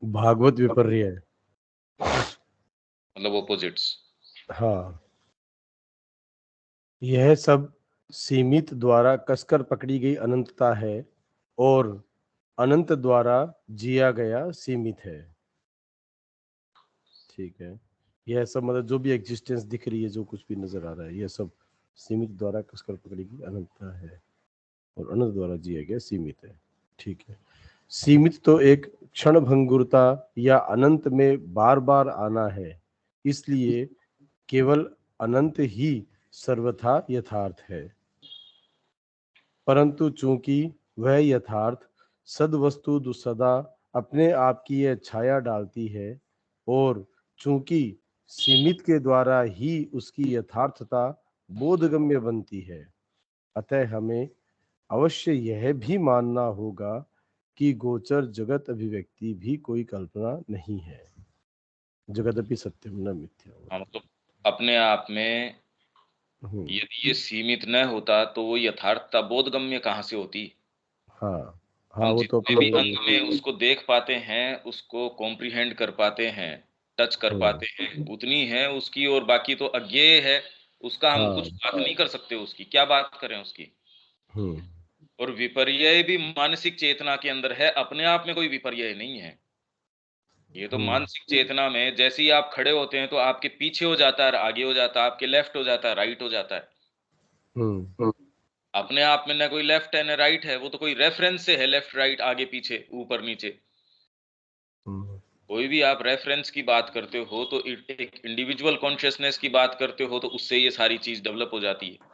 भागवत विपर्य। मतलब ऑपोजिट्स। हाँ, यह सब सीमित द्वारा कसकर पकड़ी गई अनंतता है और अनंत द्वारा जिया गया सीमित है। ठीक है, यह सब मतलब जो भी एग्जिस्टेंस दिख रही है, जो कुछ भी नजर आ रहा है, यह सब सीमित द्वारा कसकर पकड़ी गई अनंतता है और अनंत द्वारा जिया गया सीमित है। ठीक है, सीमित तो एक क्षण भंगुरता या अनंत में बार बार आना है, इसलिए केवल अनंत ही सर्वथा यथार्थ है। परंतु चूंकि वह यथार्थ सद्वस्तु सदा अपने आप की यह छाया डालती है और चूंकि सीमित के द्वारा ही उसकी यथार्थता बोधगम्य बनती है, अतः हमें अवश्य यह भी मानना होगा कि गोचर जगत अभिव्यक्ति भी कोई कल्पना नहीं है। जगदपि सत्यम न मिथ्या। हाँ, मतलब अपने आप में हम्म, यदि ये सीमित न होता तो वो यथार्थता बोधगम्य कहाँ से होती। हाँ हाँ, हम वो तो जितने अपने भी को। अंग में उसको देख पाते हैं, उसको कॉम्प्रिहेंड कर पाते हैं, टच कर हम्म, पाते हैं, उतनी है उसकी, और बाकी तो अज्ञेय है। उसका हम कुछ हाँ। बात नहीं कर सकते, उसकी क्या बात करें उसकी। हम्म, और विपर्यय भी मानसिक चेतना के अंदर है, अपने आप में कोई विपर्यय नहीं है। ये तो हम्म, मानसिक चेतना में जैसे ही आप खड़े होते हैं तो आपके पीछे हो जाता है, आगे हो जाता है, आपके लेफ्ट हो जाता है, राइट हो जाता है। हम्म, अपने आप में ना कोई लेफ्ट है ना राइट है, वो तो कोई रेफरेंस से है, लेफ्ट राइट आगे पीछे ऊपर नीचे। हम्म, कोई भी आप रेफरेंस की बात करते हो तो एक इंडिविजुअल कॉन्शियसनेस की बात करते हो तो उससे ये सारी चीज डेवलप हो जाती है।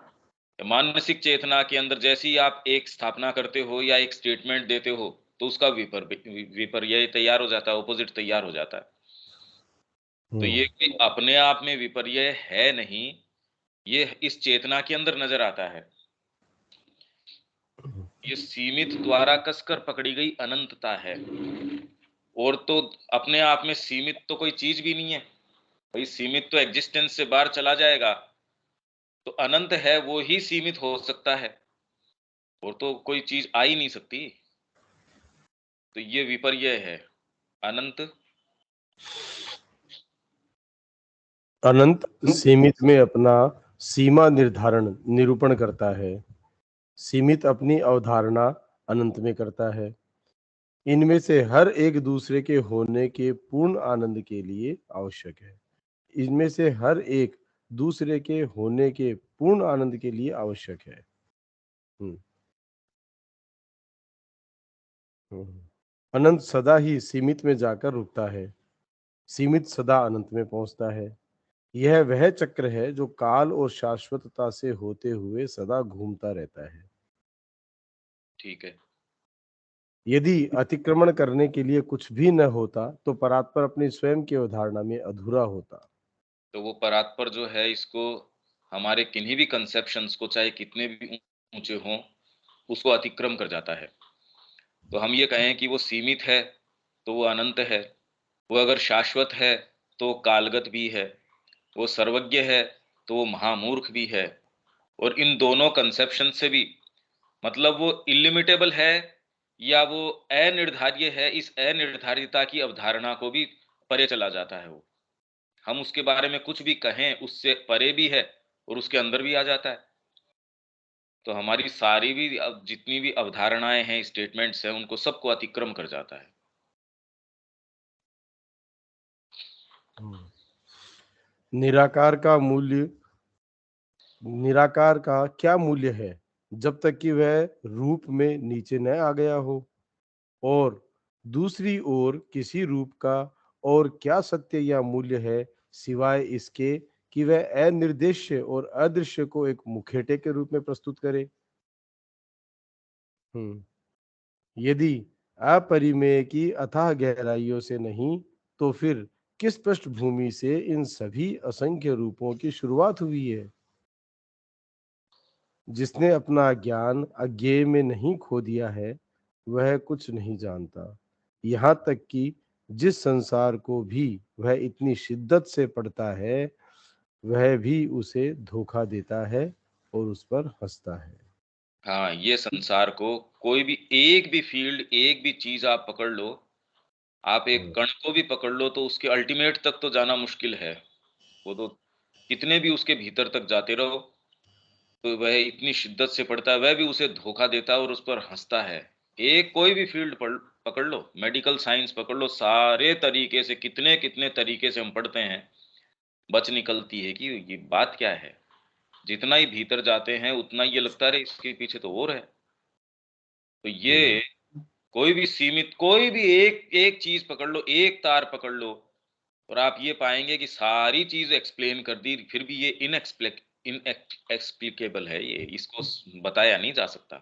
मानसिक चेतना के अंदर जैसे ही आप एक स्थापना करते हो या एक स्टेटमेंट देते हो तो उसका विपर्यय तैयार हो जाता है, ऑपोजिट तैयार हो जाता है। तो हम्म, ये कोई अपने आप में विपर्यय है नहीं, ये इस चेतना के अंदर नजर आता है। ये सीमित द्वारा कसकर पकड़ी गई अनंतता है। और तो अपने आप में सीमित तो कोई चीज भी नहीं है भाई, सीमित तो एग्जिस्टेंस से बाहर चला जाएगा। तो अनंत है वो ही सीमित हो सकता है, और तो कोई चीज आ ही नहीं सकती। तो ये विपर्यय है अनंत। अनंत सीमित में अपना सीमा निर्धारण निरूपण करता है, सीमित अपनी अवधारणा अनंत में करता है। इनमें से हर एक दूसरे के होने के पूर्ण आनंद के लिए आवश्यक है। इनमें से हर एक दूसरे के होने के पूर्ण आनंद के लिए आवश्यक है। हम्म, हम्म। अनंत सदा ही सीमित में जाकर रुकता है, सीमित सदा अनंत में पहुंचता है। यह वह चक्र है जो काल और शाश्वतता से होते हुए सदा घूमता रहता है। ठीक है। यदि अतिक्रमण करने के लिए कुछ भी न होता तो परात्पर अपनी स्वयं की अवधारणा में अधूरा होता। तो वो परात्पर जो है, इसको हमारे किन्हीं भी कंसेप्शंस को चाहे कितने भी ऊंचे हों, उसको अतिक्रम कर जाता है। तो हम ये कहें कि वो सीमित है तो वो अनंत है, वो अगर शाश्वत है तो वो कालगत भी है, वो सर्वज्ञ है तो वो महामूर्ख भी है। और इन दोनों कंसेप्शन से भी मतलब वो इलिमिटेबल है या वो अनिर्धार्य है, इस अनिर्धारियता की अवधारणा को भी परे चला जाता है वो। हम उसके बारे में कुछ भी कहें उससे परे भी है और उसके अंदर भी आ जाता है। तो हमारी सारी भी जितनी भी अवधारणाएं हैं, स्टेटमेंट्स हैं, उनको सबको अतिक्रम कर जाता है। निराकार का मूल्य, निराकार का क्या मूल्य है जब तक कि वह रूप में नीचे न आ गया हो, और दूसरी ओर किसी रूप का और क्या सत्य या मूल्य है सिवाय इसके कि वह अनिर्देश्य और अदृश्य को एक मुखेटे के रूप में प्रस्तुत करे। हम्म, यदि अपरिमेय की अथाह गहराइयों से नहीं, तो फिर किस पृष्ठभूमि से इन सभी असंख्य रूपों की शुरुआत हुई है। जिसने अपना ज्ञान अज्ञेय में नहीं खो दिया है, वह कुछ नहीं जानता। यहाँ तक कि जिस संसार को भी वह इतनी शिद्दत से पढ़ता है, वह भी उसे धोखा देता है और उस पर हंसता है। हाँ, ये संसार को कोई भी एक भी फील्ड, एक भी चीज आप पकड़ लो, आप एक हम्म, कण को भी पकड़ लो तो उसके अल्टीमेट तक तो जाना मुश्किल है। वो तो कितने भी उसके भीतर तक जाते रहो, तो वह इतनी शिद्दत से पढ़ता है, वह भी उसे धोखा देता है और उस पर हँसता है। एक कोई भी फ़ील्ड पकड़ लो, मेडिकल साइंस पकड़ लो, सारे तरीके से कितने-कितने तरीके से हम पढ़ते हैं, बच निकलती है कि ये बात क्या है? जितना ही भीतर जाते हैं, उतना ये लगता है अरे इसके पीछे तो और है। तो हम्म, ये कोई भी सीमित कोई भी एक एक चीज़ पकड़ लो, एक तार पकड़ लो और आप ये पाएँगे कि सारी चीज़ एक्सप्लेन कर दी, फिर भी ये एक्सप्लिकेबल है ये, इसको बताया नहीं जा सकता।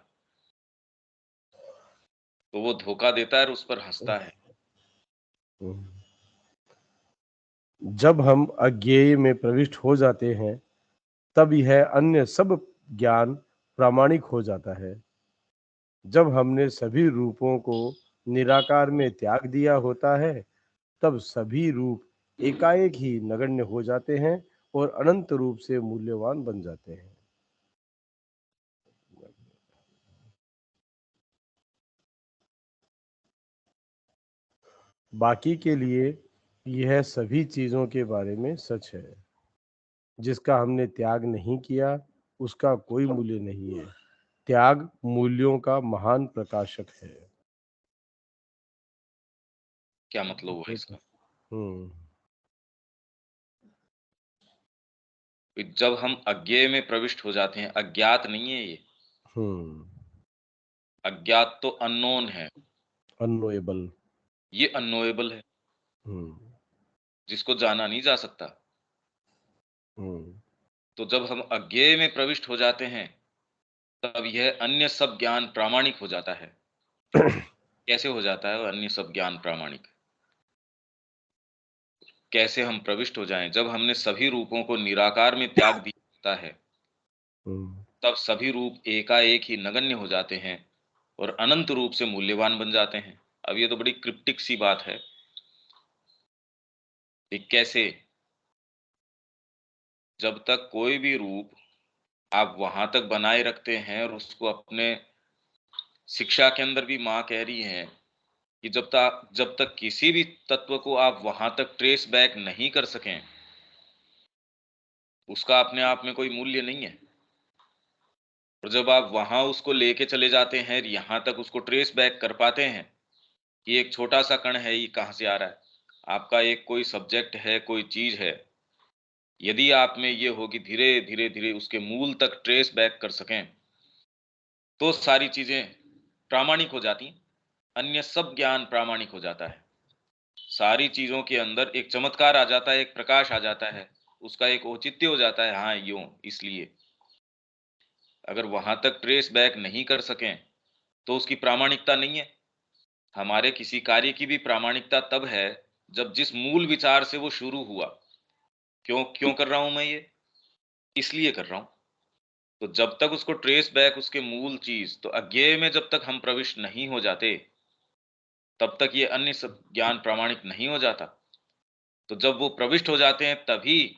तो वो धोखा देता है और उस पर हँसता है। हम्म। जब हम अज्ञेय में प्रविष्ट हो जाते हैं, तब यह अन्य सब ज्ञान प्रामाणिक हो जाता है। जब हमने सभी रूपों को निराकार में त्याग दिया होता है, तब सभी रूप एकाएक ही नगण्य हो जाते हैं और अनंत रूप से मूल्यवान बन जाते हैं। बाकी के लिए यह सभी चीजों के बारे में सच है। जिसका हमने त्याग नहीं किया, उसका कोई मूल्य नहीं है। त्याग मूल्यों का महान प्रकाशक है। क्या मतलब हुआ ये तो इसका? हम्म, कि जब हम अज्ञेय में प्रविष्ट हो जाते हैं, अज्ञात नहीं है ये, हम्म, अज्ञात तो अननोन है, अननोएबल। ये अननोएबल है, हम्म, जिसको जाना नहीं जा सकता। हम्म, तो जब हम अज्ञेय में प्रविष्ट हो जाते हैं, तब यह अन्य सब ज्ञान प्रामाणिक हो जाता है। कैसे हो जाता है वो अन्य सब ज्ञान प्रामाणिक? कैसे हम प्रविष्ट हो जाएं? जब हमने सभी रूपों को निराकार में त्याग दिया होता है, हम्म, तब सभी रूप एकाएक ही नगण्य हो जाते हैं और अनंत रूप से मूल्यवान बन जाते हैं। अब ये तो बड़ी क्रिप्टिक सी बात है कि कैसे, जब तक कोई भी रूप आप वहां तक बनाए रखते हैं और उसको अपने शिक्षा के अंदर भी माँ कह रही है कि जब तक किसी भी तत्व को आप वहां तक ट्रेस बैक नहीं कर सकें, उसका अपने आप में कोई मूल्य नहीं है। और जब आप वहां उसको लेके चले जाते हैं, यहाँ तक उसको ट्रेस बैक कर पाते हैं कि एक छोटा सा कण है, ये कहाँ से आ रहा है, आपका एक कोई सब्जेक्ट है, कोई चीज है, यदि आप में ये हो कि धीरे धीरे धीरे उसके मूल तक ट्रेस बैक कर सकें, तो सारी चीजें प्रामाणिक हो जाती हैं, अन्य सब ज्ञान प्रामाणिक हो जाता है। सारी चीजों के अंदर एक चमत्कार आ जाता है, एक प्रकाश आ जाता है, उसका एक औचित्य हो जाता है, हाँ यूं इसलिए। अगर वहां तक ट्रेस बैक नहीं कर सकें, तो उसकी प्रामाणिकता नहीं है। हमारे किसी कार्य की भी प्रामाणिकता तब है जब जिस मूल विचार से वो शुरू हुआ, क्यों क्यों कर रहा हूं मैं ये, इसलिए कर रहा हूं। तो जब तक उसको ट्रेस बैक उसके मूल चीज, तो अज्ञेय में जब तक हम प्रविष्ट नहीं हो जाते, तब तक ये अन्य सब ज्ञान प्रामाणिक नहीं हो जाता। तो जब वो प्रविष्ट हो जाते हैं, तभी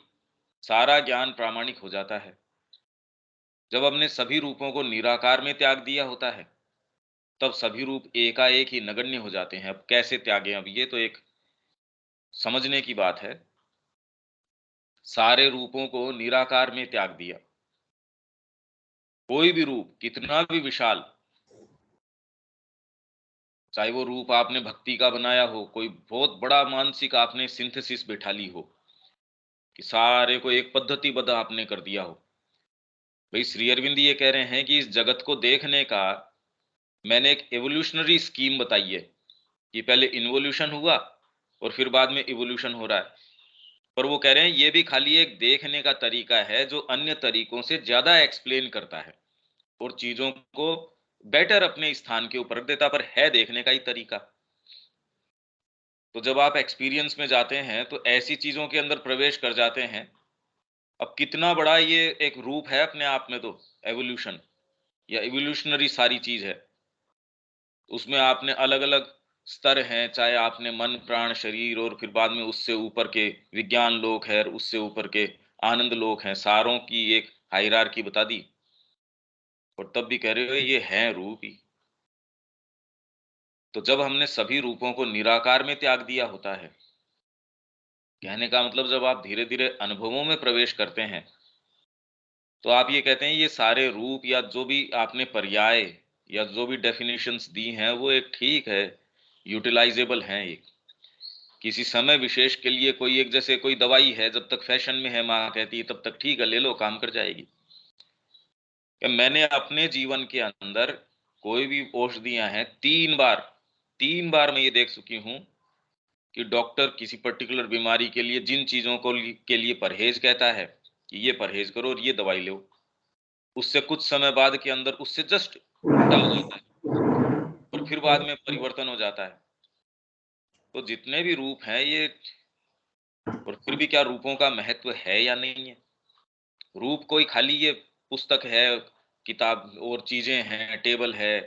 सारा ज्ञान प्रामाणिक हो जाता है। जब हमने सभी रूपों को निराकार में त्याग दिया होता है, तब सभी रूप एकाएक ही नगण्य हो जाते हैं। अब कैसे त्यागें? अब ये तो एक समझने की बात है। सारे रूपों को निराकार में त्याग दिया। कोई भी रूप कितना भी विशाल, चाहे वो रूप आपने भक्ति का बनाया हो, कोई बहुत बड़ा मानसिक आपने सिंथेसिस बैठा ली हो, कि सारे को एक पद्धतिबद्ध आपने कर दिया हो। भाई श्री अरविंद ये कह रहे हैं कि इस जगत को देखने का मैंने एक एवोल्यूशनरी स्कीम बताई है कि पहले इन्वोल्यूशन हुआ और फिर बाद में इवोल्यूशन हो रहा है। पर वो कह रहे हैं ये भी खाली एक देखने का तरीका है जो अन्य तरीकों से ज्यादा एक्सप्लेन करता है और चीजों को बेटर अपने स्थान के ऊपर रख देता, पर है देखने का ही तरीका। तो जब आप एक्सपीरियंस में जाते हैं तो ऐसी चीजों के अंदर प्रवेश कर जाते हैं। अब कितना बड़ा ये एक रूप है अपने आप में, तो एवोल्यूशन या इवोल्यूशनरी सारी चीज है। उसमें आपने अलग अलग स्तर हैं, चाहे आपने मन प्राण शरीर और फिर बाद में उससे ऊपर के विज्ञान लोक है और उससे ऊपर के आनंद लोक हैं, सारों की एक हायरार्की बता दी। और तब भी कह रहे हो ये है रूप ही। तो जब हमने सभी रूपों को निराकार में त्याग दिया होता है, कहने का मतलब जब आप धीरे-धीरे अनुभवों में प्रवेश करते हैं, तो आप ये कहते हैं ये सारे रूप या जो भी आपने पर्याय या जो भी डेफिनिशंस दी हैं, वो एक ठीक है, यूटिलाइजेबल हैं ये। किसी समय विशेष के लिए कोई एक जैसे कोई दवाई है, जब तक फैशन में है माँ कहती है तब तक ठीक है, ले लो काम कर जाएगी। कि मैंने अपने जीवन के अंदर कोई भी औषधियाँ हैं 3 बार मैं ये देख चुकी हूँ कि डॉक्टर किसी पर्टिकुलर बीमारी के लिए जिन चीज़ों के लिए परहेज़ कहता है, कि ये परहेज़ करो और ये दवाई लो। उससे कुछ समय बाद के अंदर उससे जस्ट उल्टा हो जाता है और फिर बाद में परिवर्तन हो जाता है। तो जितने भी रूप हैं ये और फिर भी क्या रूपों का महत्व है या नहीं है? रूप कोई खाली ये पुस्तक है, किताब और चीज़ें हैं, टेबल है,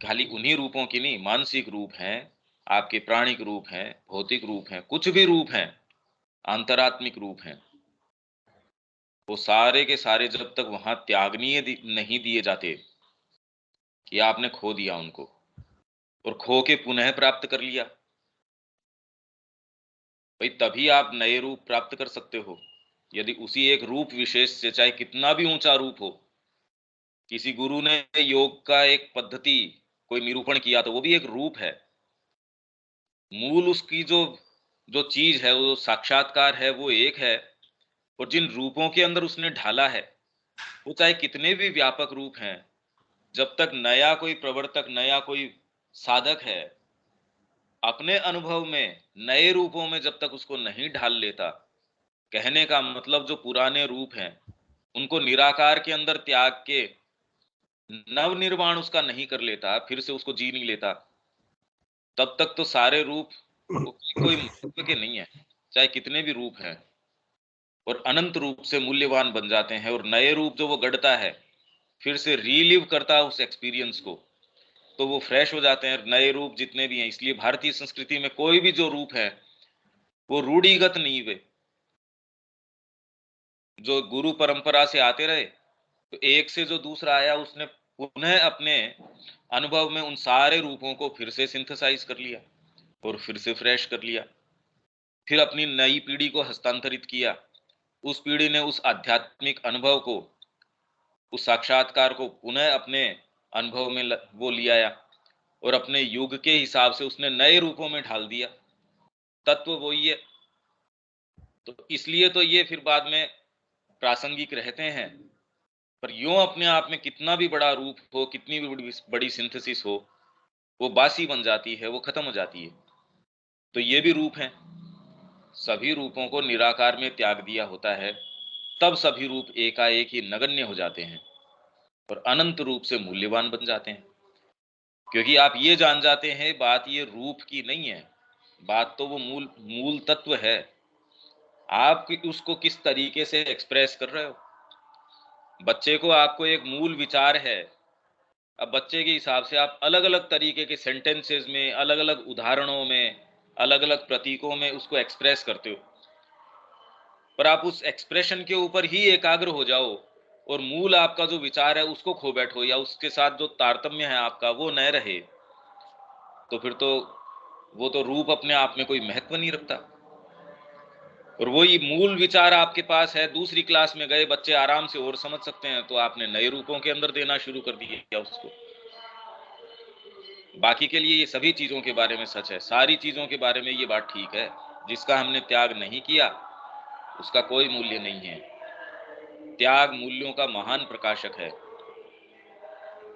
खाली उन्हीं रूपों की नहीं, मानसिक रूप हैं, आपके प्राणिक रूप हैं, भौतिक रूप हैं, कुछ भी रूप हैं, अंतरात्मिक रूप हैं। वो सारे के सारे जब तक वहाँ त्यागनीय नहीं दिए जाते कि आपने खो दिया उनको और खो के पुनः प्राप्त कर लिया, भाई तभी आप नए रूप प्राप्त कर सकते हो। यदि उसी एक रूप विशेष से चाहे कितना भी ऊंचा रूप हो, किसी गुरु ने योग का एक पद्धति कोई निरूपण किया तो वो भी एक रूप है। मूल उसकी जो जो चीज है, वो साक्षात्कार है, वो एक है। और जिन रूपों के अंदर उसने ढाला है, वो चाहे कितने भी व्यापक रूप हैं, जब तक नया कोई प्रवर्तक, नया कोई साधक है, अपने अनुभव में नए रूपों में जब तक उसको नहीं ढाल लेता, कहने का मतलब जो पुराने रूप हैं, उनको निराकार के अंदर त्याग के नव निर्माण उसका नहीं कर लेता, फिर से उसको जी नहीं लेता, तब तक तो सारे रूप कोई महत्व के नहीं है, चाहे कितने भी रूप हैं, और अनंत रूप से मूल्यवान बन जाते हैं। और नए रूप जो वो गढ़ता है, फिर से रीलिव करता है उस एक्सपीरियंस को, तो वो फ्रेश हो जाते हैं नए रूप जितने भी हैं। इसलिए भारतीय संस्कृति में कोई भी जो रूप है, वो रूढ़िगत नहीं हुए, जो गुरु परंपरा से आते रहे, तो एक से जो दूसरा आया उसने पुनः अपने अनुभव में उन सारे रूपों को फिर से सिंथेसाइज कर लिया और फिर से फ्रेश कर लिया, फिर अपनी नई पीढ़ी को हस्तांतरित किया। उस पीढ़ी ने उस आध्यात्मिक अनुभव को, उस साक्षात्कार को पुनः अपने अनुभव में वो ले आया और अपने युग के हिसाब से उसने नए रूपों में ढाल दिया। तत्व वही है। तो इसलिए तो ये फिर बाद में प्रासंगिक रहते हैं। पर यूं अपने आप में कितना भी बड़ा रूप हो, कितनी भी बड़ी सिंथेसिस हो, वो बासी बन जाती है, वो खत्म हो जाती है। तो ये भी रूप हैं। सभी रूपों को निराकार में त्याग दिया होता है, तब सभी रूप एकाएक ही नगण्य हो जाते हैं और अनंत रूप से मूल्यवान बन जाते हैं। क्योंकि आप ये जान जाते हैं बात ये रूप की नहीं है, बात तो वो मूल मूल तत्व है। आप उसको किस तरीके से एक्सप्रेस कर रहे हो। बच्चे को आपको एक मूल विचार है, अब बच्चे के हिसाब से आप अलग अलग तरीके के सेंटेंसेस में, अलग अलग उदाहरणों में, अलग अलग प्रतीकों में उसको एक्सप्रेस करते हो। पर आप उस एक्सप्रेशन के ऊपर ही एकाग्र हो जाओ और मूल आपका जो विचार है उसको खो बैठो, या उसके साथ जो तारतम्य है आपका वो न रहे, तो फिर तो वो तो रूप अपने आप में कोई महत्व नहीं रखता। और वही मूल विचार आपके पास है, दूसरी क्लास में गए बच्चे आराम से और समझ सकते हैं, तो आपने नए रूपों के अंदर देना शुरू कर दिया उसको। बाकी के लिए ये सभी चीजों के बारे में सच है, सारी चीजों के बारे में ये बात ठीक है। जिसका हमने त्याग नहीं किया उसका कोई मूल्य नहीं है। त्याग मूल्यों का महान प्रकाशक है।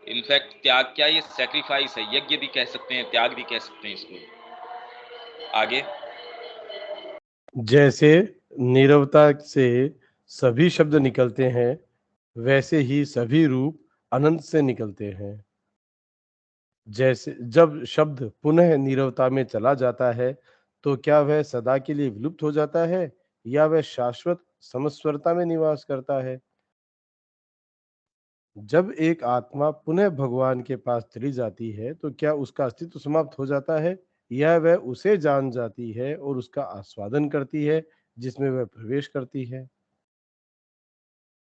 इनफैक्ट त्याग क्या, ये सैक्रिफाइस है, यज्ञ भी कह सकते हैं, त्याग भी कह सकते हैं इसको। आगे। जैसे नीरवता से सभी शब्द निकलते हैं, वैसे ही सभी रूप अनंत से निकलते हैं। जैसे जब शब्द पुनः नीरवता में चला जाता है, तो क्या वह सदा के लिए विलुप्त हो जाता है या वह शाश्वत समस्वरता में निवास करता है? जब एक आत्मा पुनः भगवान के पास चली जाती है, तो क्या उसका अस्तित्व समाप्त हो जाता है या वह उसे जान जाती है और उसका आस्वादन करती है जिसमें वह प्रवेश करती है?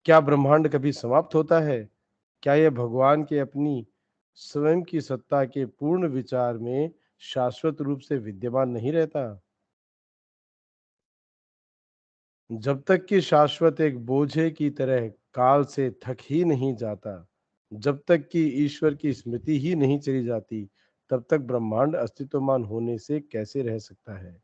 क्या ब्रह्मांड कभी समाप्त होता है? क्या यह भगवान के अपनी स्वयं की सत्ता के पूर्ण विचार में शाश्वत रूप से विद्यमान नहीं रहता। जब तक कि शाश्वत एक बोझे की तरह काल से थक ही नहीं जाता, जब तक कि ईश्वर की स्मृति ही नहीं चली जाती, तब तक ब्रह्मांड अस्तित्वमान होने से कैसे रह सकता है?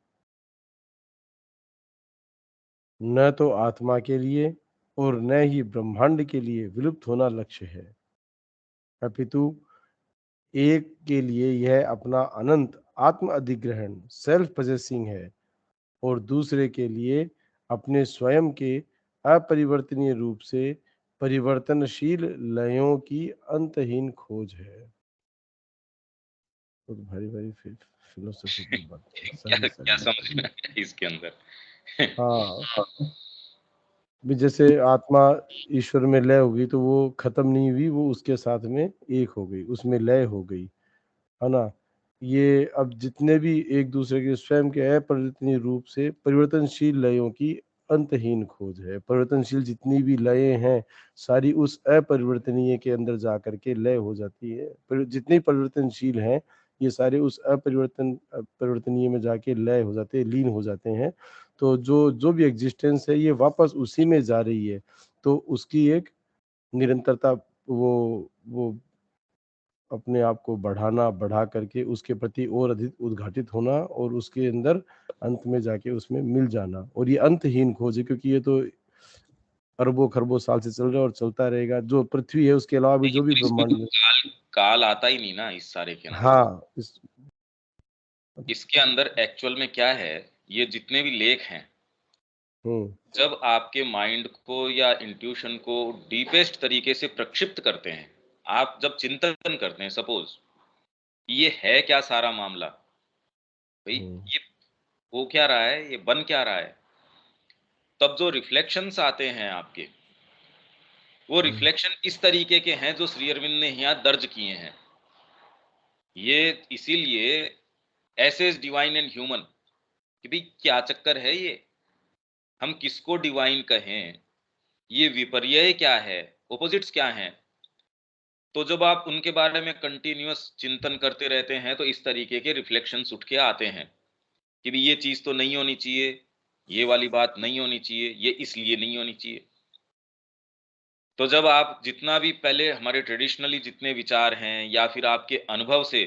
न तो आत्मा के लिए और न ही ब्रह्मांड के लिए विलुप्त होना लक्ष्य है, अपितु एक के लिए यह अपना अनंत आत्म अधिग्रहण सेल्फ पोजेसिंग है, और दूसरे के लिए अपने स्वयं के अपरिवर्तनीय रूप से परिवर्तनशील लयों की अंतहीन खोज है। बहुत भारी भारी फिलोसॉफिकल बात है, क्या सारी क्या सारी। समझ में आया इसके अंदर? हाँ, भी जैसे आत्मा ईश्वर में लय होगी तो वो खत्म नहीं हुई, वो उसके साथ में एक हो गई, उसमें लय हो गई, है ना? ये अब जितने भी एक दूसरे के स्वयं के अपरिवर्तनीय रूप से परिवर्तनशील लयों की अंतहीन खोज है। परिवर्तनशील जितनी भी लयें हैं, सारी उस अपरिवर्तनीय के अंदर जा कर के लय हो जाती है। जितनी परिवर्तनशील हैं, ये सारे उस परिवर्तनीय में जाके लय हो जाते हैं, लीन हो जाते हैं। तो जो जो भी एग्जिस्टेंस है, ये वापस उसी में जा रही है। तो उसकी एक निरंतरता, वो अपने आप को बढ़ाना, बढ़ा करके उसके प्रति और अधिक उद्घाटित होना और उसके अंदर अंत में जाके उसमें मिल जाना। और ये अंतहीन खोज है, क्योंकि ये तो अरबों-खरबों साल से चल रहा है और चलता रहेगा। जो पृथ्वी है उसके अलावा भी नहीं, जो भी पर इसमें तो ब्रह्मांड में। काल काल आता ही नहीं ना इस सारे के अंदर। हाँ, इस इसके अंदर एक्चुअल में क्या है, ये जितने भी लेख हैं, हुँ, जब आपके माइंड को या इंट्यूशन को डीपेस्ट तरीके से प्रक्षिप्त करते हैं, आप जब चिंतन करते हैं, सपोज ये है क्या सारा मामला, भाई हुँ, ये हो क्या रहा है, ये बन क्या रहा है, तब जो रिफ्लेक्शंस आते हैं आपके, वो हुँ, रिफ्लेक्शन इस तरीके के हैं जो श्री अरविंद ने यहाँ दर्ज किए हैं। ये इसीलिए ऐसे इज डिवाइन एंड ह्यूमन, कि भाई क्या चक्कर है ये, हम किसको डिवाइन कहें, ये विपर्यय क्या है, ऑपोजिट्स क्या हैं। तो जब आप उनके बारे में कंटिन्यूअस चिंतन करते रहते हैं तो इस तरीके के रिफ्लेक्शंस उठ के आते हैं कि भी ये चीज तो नहीं होनी चाहिए, ये वाली बात नहीं होनी चाहिए, ये इसलिए नहीं होनी चाहिए। तो जब आप जितना भी पहले हमारे ट्रेडिशनली जितने विचार हैं या फिर आपके अनुभव से,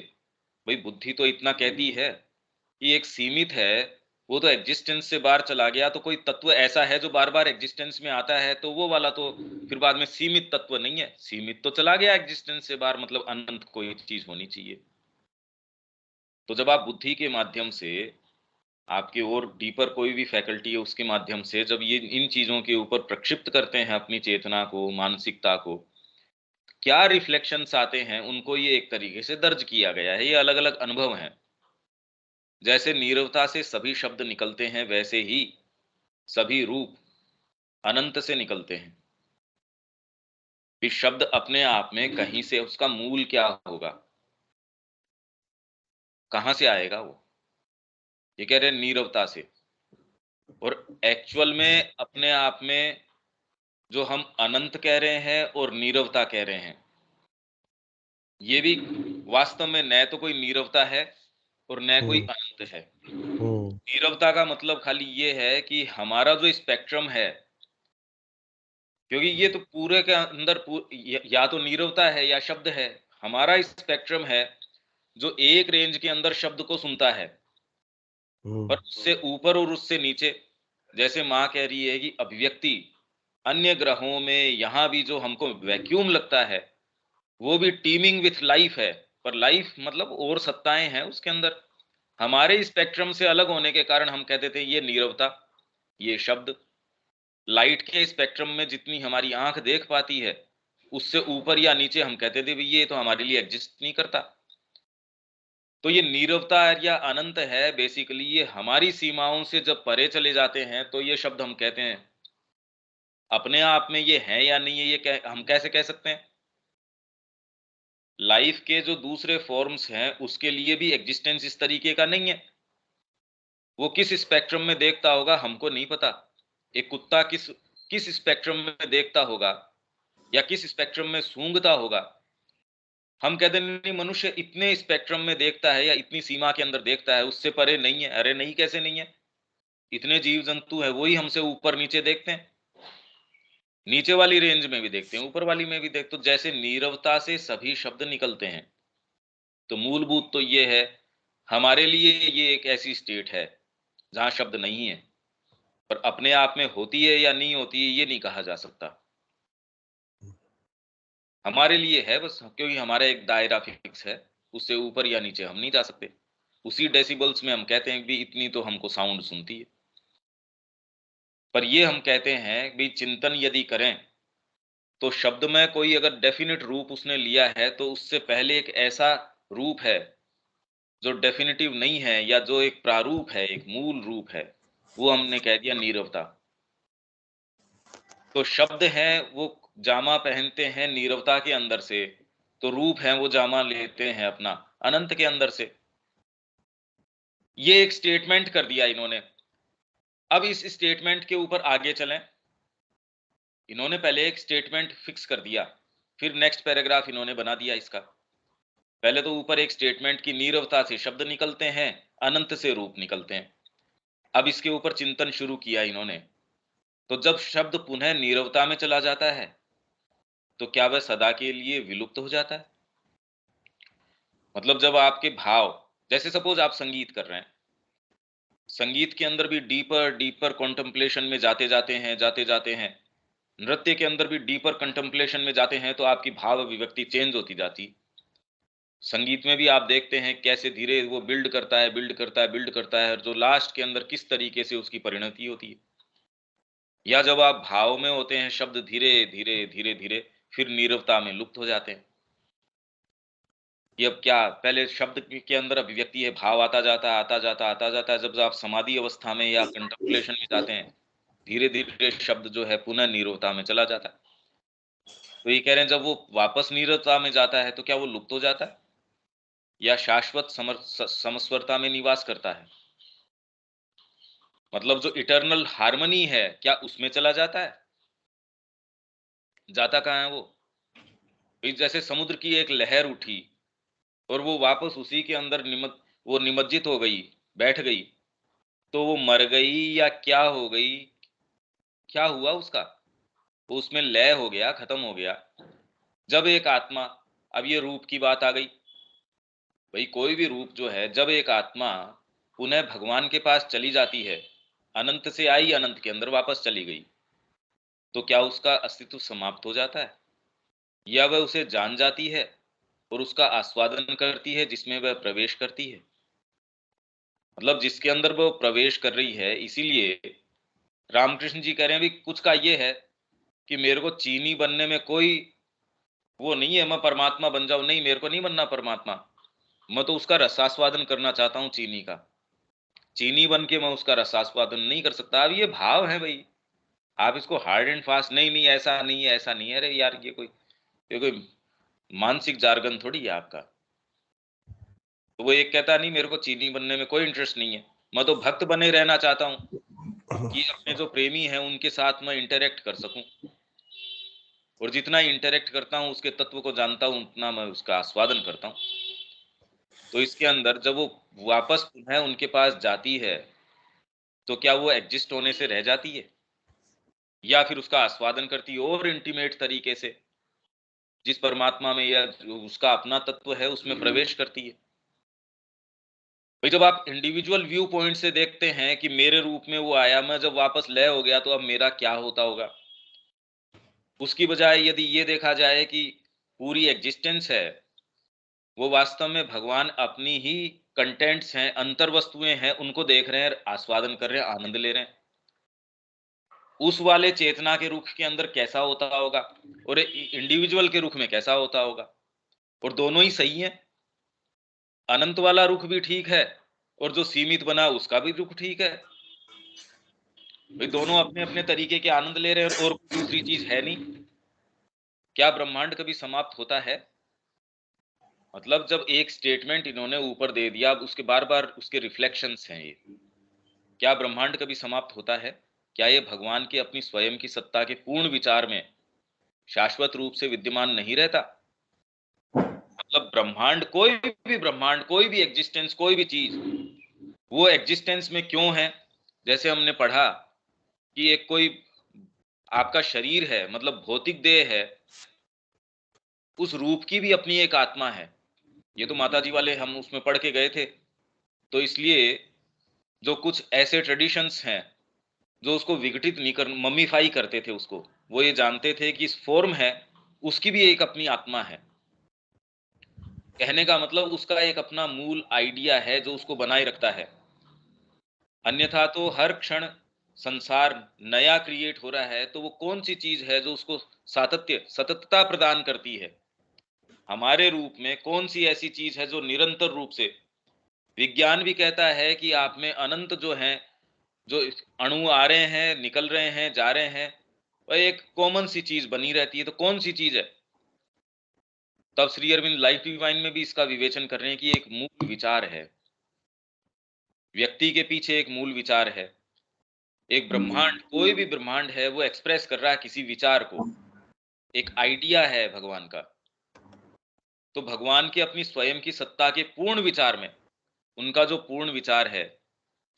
भाई बुद्धि तो इतना कहती है कि एक सीमित है, वो तो एग्जिस्टेंस से बाहर चला गया, तो कोई तत्व ऐसा है जो बार बार एग्जिस्टेंस में आता है, तो वो वाला तो फिर बाद में सीमित तत्व नहीं है, सीमित तो चला गया एग्जिस्टेंस से बाहर, मतलब अनंत कोई चीज होनी चाहिए। तो जब आप बुद्धि के माध्यम से, आपके और डीपर कोई भी फैकल्टी है उसके माध्यम से जब ये इन चीजों के ऊपर प्रक्षिप्त करते हैं अपनी चेतना को, मानसिकता को, क्या रिफ्लेक्शंस आते हैं उनको ये एक तरीके से दर्ज किया गया है, ये अलग अलग अनुभव हैं। जैसे नीरवता से सभी शब्द निकलते हैं, वैसे ही सभी रूप अनंत से निकलते हैं। फिर शब्द अपने आप में कहीं से उसका मूल क्या होगा, कहाँ से आएगा वो, ये कह रहे हैं नीरवता से। और एक्चुअल में अपने आप में जो हम अनंत कह रहे हैं और नीरवता कह रहे हैं, ये भी वास्तव में न तो कोई नीरवता है और न कोई हुँ, अनंत है। हुँ, नीरवता का मतलब खाली ये है कि हमारा जो स्पेक्ट्रम है, क्योंकि ये तो पूरे के अंदर या तो नीरवता है या शब्द है। हमारा स्पेक्ट्रम है जो एक रेंज के अंदर शब्द को सुनता है, पर हुँ, उससे ऊपर और उससे नीचे, जैसे माँ कह रही है कि अभिव्यक्ति अन्य ग्रहों में यहाँ भी जो हमको वैक्यूम लगता है, वो भी टीमिंग विथ लाइफ है, पर लाइफ मतलब और सत्ताएं हैं उसके अंदर। हमारे स्पेक्ट्रम से अलग होने के कारण हम कहते थे ये नीरवता, ये शब्द। लाइट के स्पेक्ट्रम में जितनी हमारी आंख देख पाती है, उससे ऊपर या नीचे हम कहते थे भी ये तो हमारे लिए एग्जिस्ट नहीं करता। तो ये नीरवता या अनंत है, बेसिकली ये हमारी सीमाओं से जब परे चले जाते हैं तो ये शब्द हम कहते हैं। अपने आप में ये है या नहीं है, ये हम कैसे कह सकते हैं? लाइफ के जो दूसरे फॉर्म्स हैं उसके लिए भी एग्जिस्टेंस इस तरीके का नहीं है। वो किस स्पेक्ट्रम में देखता होगा हमको नहीं पता। एक कुत्ता किस किस स्पेक्ट्रम में देखता होगा या किस स्पेक्ट्रम में सूंघता होगा, हम कहते नहीं मनुष्य इतने स्पेक्ट्रम में देखता है या इतनी सीमा के अंदर देखता है, उससे परे नहीं है। अरे नहीं, कैसे नहीं है? इतने जीव जंतु है, वही हमसे ऊपर नीचे देखते हैं, नीचे वाली रेंज में भी देखते हैं, ऊपर वाली में भी देखते। तो जैसे नीरवता से सभी शब्द निकलते हैं, तो मूलभूत तो ये है, हमारे लिए ये एक ऐसी स्टेट है जहां शब्द नहीं है, पर अपने आप में होती है या नहीं होती है ये नहीं कहा जा सकता। हमारे लिए है बस, क्योंकि हमारा एक दायरा फिक्स है, उससे ऊपर या नीचे हम नहीं जा सकते। उसी डेसिबल्स में हम कहते हैं कि इतनी तो हमको साउंड सुनती है। पर ये हम कहते हैं भी चिंतन यदि करें, तो शब्द में कोई अगर डेफिनिट रूप उसने लिया है, तो उससे पहले एक ऐसा रूप है जो डेफिनिटिव नहीं है, या जो एक प्रारूप है, एक मूल रूप है, वो हमने कह दिया नीरवता। तो शब्द हैं वो जामा पहनते हैं नीरवता के अंदर से, तो रूप है वो जामा लेते हैं अपना अनंत के अंदर से। ये एक स्टेटमेंट कर दिया इन्होंने। अब इस स्टेटमेंट के ऊपर आगे चलें। इन्होंने पहले एक स्टेटमेंट फिक्स कर दिया, फिर नेक्स्ट पैराग्राफ इन्होंने बना दिया इसका। पहले तो ऊपर एक स्टेटमेंट की नीरवता से शब्द निकलते हैं, अनंत से रूप निकलते हैं। अब इसके ऊपर चिंतन शुरू किया इन्होंने। तो जब शब्द पुनः नीरवता में चला जाता है, तो क्या वह सदा के लिए विलुप्त हो जाता है? मतलब जब आपके भाव, जैसे सपोज आप संगीत कर रहे हैं, संगीत के अंदर भी डीपर डीपर कॉन्टेम्पलेशन में जाते जाते हैं, नृत्य के अंदर भी डीपर कंटेम्पलेशन में जाते हैं, तो आपकी भाव अभिव्यक्ति चेंज होती जाती। संगीत में भी आप देखते हैं कैसे धीरे वो बिल्ड करता है, बिल्ड करता है, बिल्ड करता है, और जो लास्ट के अंदर किस तरीके से उसकी परिणति होती है। या जब आप भाव में होते हैं, शब्द धीरे धीरे धीरे धीरे फिर नीरवता में लुप्त हो जाते हैं। ये अब क्या, पहले शब्द के अंदर अभिव्यक्ति है, भाव आता जाता है, आता जाता, आता जाता है। जब आप समाधि अवस्था में या कंटेम्पलेशन में जाते हैं, धीरे धीरे शब्द जो है पुनः नीरवता में चला जाता है। तो ये कह रहे हैं जब वो वापस नीरवता में जाता है, तो क्या वो लुप्त हो जाता है या शाश्वत समस्वरता में निवास करता है? मतलब जो इटर्नल हार्मनी है, क्या उसमें चला जाता है? जाता कहाँ है वो? भाई जैसे समुद्र की एक लहर उठी और वो वापस उसी के अंदर वो निमज्जित हो गई, बैठ गई, तो वो मर गई या क्या हो गई? क्या हुआ उसका? वो उसमें लय हो गया, खत्म हो गया। जब एक आत्मा, अब ये रूप की बात आ गई, भाई कोई भी रूप जो है, जब एक आत्मा पुनः भगवान के पास चली जाती है, अनंत से आई, अनंत के अंदर वापस चली गई, तो क्या उसका अस्तित्व समाप्त हो जाता है, या वह उसे जान जाती है और उसका आस्वादन करती है जिसमें वह प्रवेश करती है? मतलब जिसके अंदर वो प्रवेश कर रही है, इसीलिए रामकृष्ण जी कह रहे हैं भी कुछ का ये है कि मेरे को चीनी बनने में कोई वो नहीं है, मैं परमात्मा बन जाऊं, नहीं, मेरे को नहीं बनना परमात्मा। मैं तो उसका रसास्वादन करना चाहता हूँ चीनी का। चीनी बन के मैं उसका रसास्वादन नहीं कर सकता। अब ये भाव है भाई, आप इसको हार्ड एंड फास्ट, नहीं नहीं ऐसा नहीं है, ऐसा नहीं है। अरे यार ये कोई मानसिक जार्गन थोड़ी है आपका। तो वो एक कहता नहीं मेरे को चीनी बनने में कोई इंटरेस्ट नहीं है, मैं तो भक्त बने रहना चाहता हूँ कि अपने जो प्रेमी हैं उनके साथ मैं इंटरेक्ट कर सकूं, और जितना इंटरेक्ट करता हूँ उसके तत्व को जानता हूँ, उतना मैं उसका आस्वादन करता हूँ। तो इसके अंदर जब वो वापस पुनः उनके पास जाती है, तो क्या वो एग्जिस्ट होने से रह जाती है, या फिर उसका आस्वादन करती है और इंटीमेट तरीके से, जिस परमात्मा में या जो उसका अपना तत्व है उसमें प्रवेश करती है? भाई जब आप इंडिविजुअल व्यू पॉइंट से देखते हैं कि मेरे रूप में वो आया, मैं जब वापस लय हो गया, तो अब मेरा क्या होता होगा? उसकी बजाय यदि ये देखा जाए कि पूरी एग्जिस्टेंस है, वो वास्तव में भगवान अपनी ही कंटेंट्स हैं, अंतर वस्तुएं हैं, उनको देख रहे हैं, आस्वादन कर रहे हैं, आनंद ले रहे हैं। उस वाले चेतना के रुख के अंदर कैसा होता होगा, और इंडिविजुअल के रुख में कैसा होता होगा? और दोनों ही सही है। अनंत वाला रुख भी ठीक है, और जो सीमित बना उसका भी रुख ठीक है। भाई दोनों अपने अपने तरीके के आनंद ले रहे हैं, और दूसरी चीज है नहीं। क्या ब्रह्मांड कभी समाप्त होता है? मतलब जब एक स्टेटमेंट इन्होंने ऊपर दे दिया, अब उसके बार बार उसके रिफ्लेक्शंस हैं ये। क्या ब्रह्मांड कभी समाप्त होता है? क्या ये भगवान की अपनी स्वयं की सत्ता के पूर्ण विचार में शाश्वत रूप से विद्यमान नहीं रहता? मतलब ब्रह्मांड, कोई भी एग्जिस्टेंस, कोई भी चीज, वो एग्जिस्टेंस में क्यों है? जैसे हमने पढ़ा कि एक कोई आपका शरीर है, मतलब भौतिक देह है, उस रूप की भी अपनी एक आत्मा है। ये तो माताजी वाले हम उसमें पढ़ के गए थे। तो इसलिए जो कुछ ऐसे ट्रेडिशंस हैं जो उसको विघटित नहीं कर, मम्मीफाई करते थे उसको, वो ये जानते थे कि इस फॉर्म है, उसकी भी एक अपनी आत्मा है। कहने का मतलब उसका एक अपना मूल आइडिया है जो उसको बनाए रखता है। अन्यथा तो हर क्षण संसार नया क्रिएट हो रहा है, तो वो कौन सी चीज है जो उसको सततता प्रदान करती है? हमारे रूप में कौन सी ऐसी चीज है जो निरंतर रूप से, विज्ञान भी कहता है कि आप में अनंत जो है, जो अणु आ रहे हैं, निकल रहे हैं, जा रहे हैं, वह एक कॉमन सी चीज बनी रहती है। तो कौन सी चीज है? तब श्री अरविंद लाइफ डिवाइन में भी इसका विवेचन कर रहे हैं कि एक मूल विचार है, व्यक्ति के पीछे एक मूल विचार है। एक ब्रह्मांड, कोई भी ब्रह्मांड है, वो एक्सप्रेस कर रहा है किसी विचार को, एक आइडिया है भगवान का। तो भगवान की अपनी स्वयं की सत्ता के पूर्ण विचार में, उनका जो पूर्ण विचार है,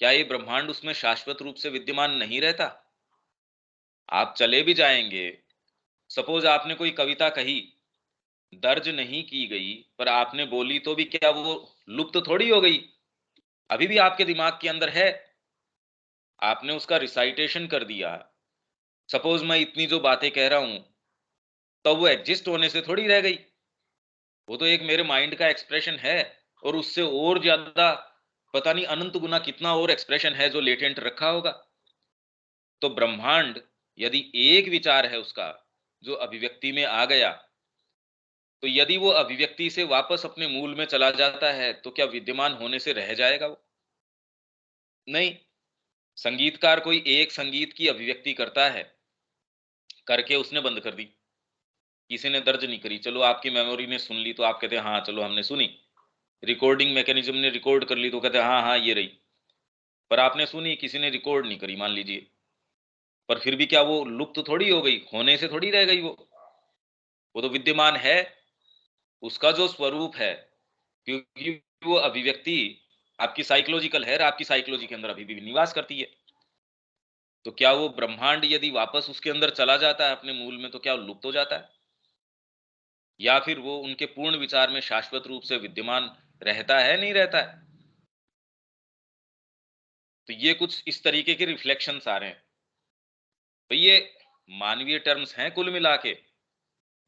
क्या ये ब्रह्मांड उसमें शाश्वत रूप से विद्यमान नहीं रहता? आप चले भी जाएंगे, सपोज आपने कोई कविता कही, दर्ज नहीं की गई, पर आपने बोली, तो भी क्या वो लुप्त थोड़ी हो गई? अभी भी आपके दिमाग के अंदर है, आपने उसका रिसाइटेशन कर दिया। सपोज मैं इतनी जो बातें कह रहा हूं, तो वो एग्जिस्ट होने से थोड़ी रह गई, वो तो एक मेरे माइंड का एक्सप्रेशन है, और उससे और ज्यादा पता नहीं अनंत गुना कितना और एक्सप्रेशन है जो लेटेंट रखा होगा। तो ब्रह्मांड यदि एक विचार है उसका जो अभिव्यक्ति में आ गया, तो यदि वो अभिव्यक्ति से वापस अपने मूल में चला जाता है, तो क्या विद्यमान होने से रह जाएगा वो? नहीं। संगीतकार कोई एक संगीत की अभिव्यक्ति करता है, करके उसने बंद कर दी, किसी ने दर्ज नहीं करी, चलो आपकी मेमोरी ने सुन ली, तो आप कहते हैं हाँ चलो हमने सुनी। रिकॉर्डिंग मैकेनिज्म ने रिकॉर्ड कर ली, तो कहते हैं हाँ हाँ ये रही। पर आपने सुनी, किसी ने रिकॉर्ड नहीं करी, मान लीजिए, पर फिर भी क्या वो लुप्त थोड़ी हो गई? होने से थोड़ी रह गई वो तो विद्यमान है, उसका जो स्वरूप है, क्योंकि वो अभिव्यक्ति आपकी साइकोलॉजिकल है, और आपकी साइकोलॉजी के अंदर अभी भी निवास करती है। तो क्या वो ब्रह्मांड यदि वापस उसके अंदर चला जाता है अपने मूल में, तो क्या वो लुप्त हो जाता है, या फिर वो उनके पूर्ण विचार में शाश्वत रूप से विद्यमान रहता है, नहीं रहता है? तो ये कुछ इस तरीके के रिफ्लेक्शंस आ रहे हैं। तो ये मानवीय टर्म्स हैं कुल मिला के,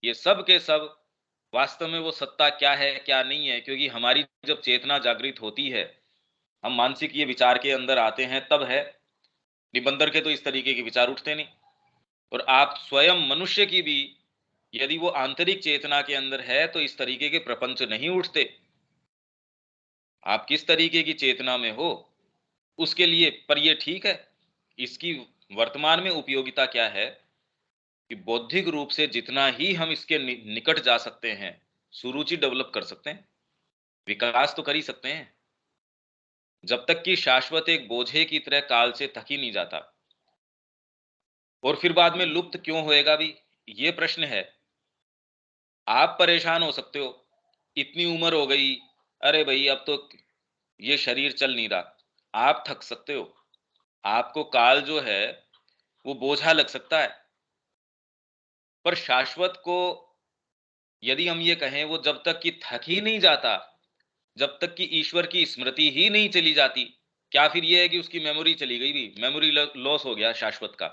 ये सब के सब वास्तव में वो सत्ता क्या है क्या नहीं है, क्योंकि हमारी जब चेतना जागृत होती है, हम मानसिक ये विचार के अंदर आते हैं, तब है। निबंदर के तो इस तरीके के विचार उठते नहीं। और आप स्वयं मनुष्य की भी यदि वो आंतरिक चेतना के अंदर है, तो इस तरीके के प्रपंच नहीं उठते। आप किस तरीके की चेतना में हो उसके लिए, पर ये ठीक है, इसकी वर्तमान में उपयोगिता क्या है कि बौद्धिक रूप से जितना ही हम इसके निकट जा सकते हैं, सुरुचि डेवलप कर सकते हैं, विकास तो कर ही सकते हैं, जब तक कि शाश्वत एक बोझे की तरह काल से थक ही नहीं जाता। और फिर बाद में लुप्त क्यों होएगा भी, ये प्रश्न है। आप परेशान हो सकते हो, इतनी उम्र हो गई, अरे भाई अब तो ये शरीर चल नहीं रहा, आप थक सकते हो, आपको काल जो है वो बोझा लग सकता है। पर शाश्वत को यदि हम ये कहें, वो जब तक कि थक ही नहीं जाता, जब तक कि ईश्वर की स्मृति ही नहीं चली जाती, क्या फिर ये है कि उसकी मेमोरी चली गई, भी मेमोरी लॉस हो गया शाश्वत का,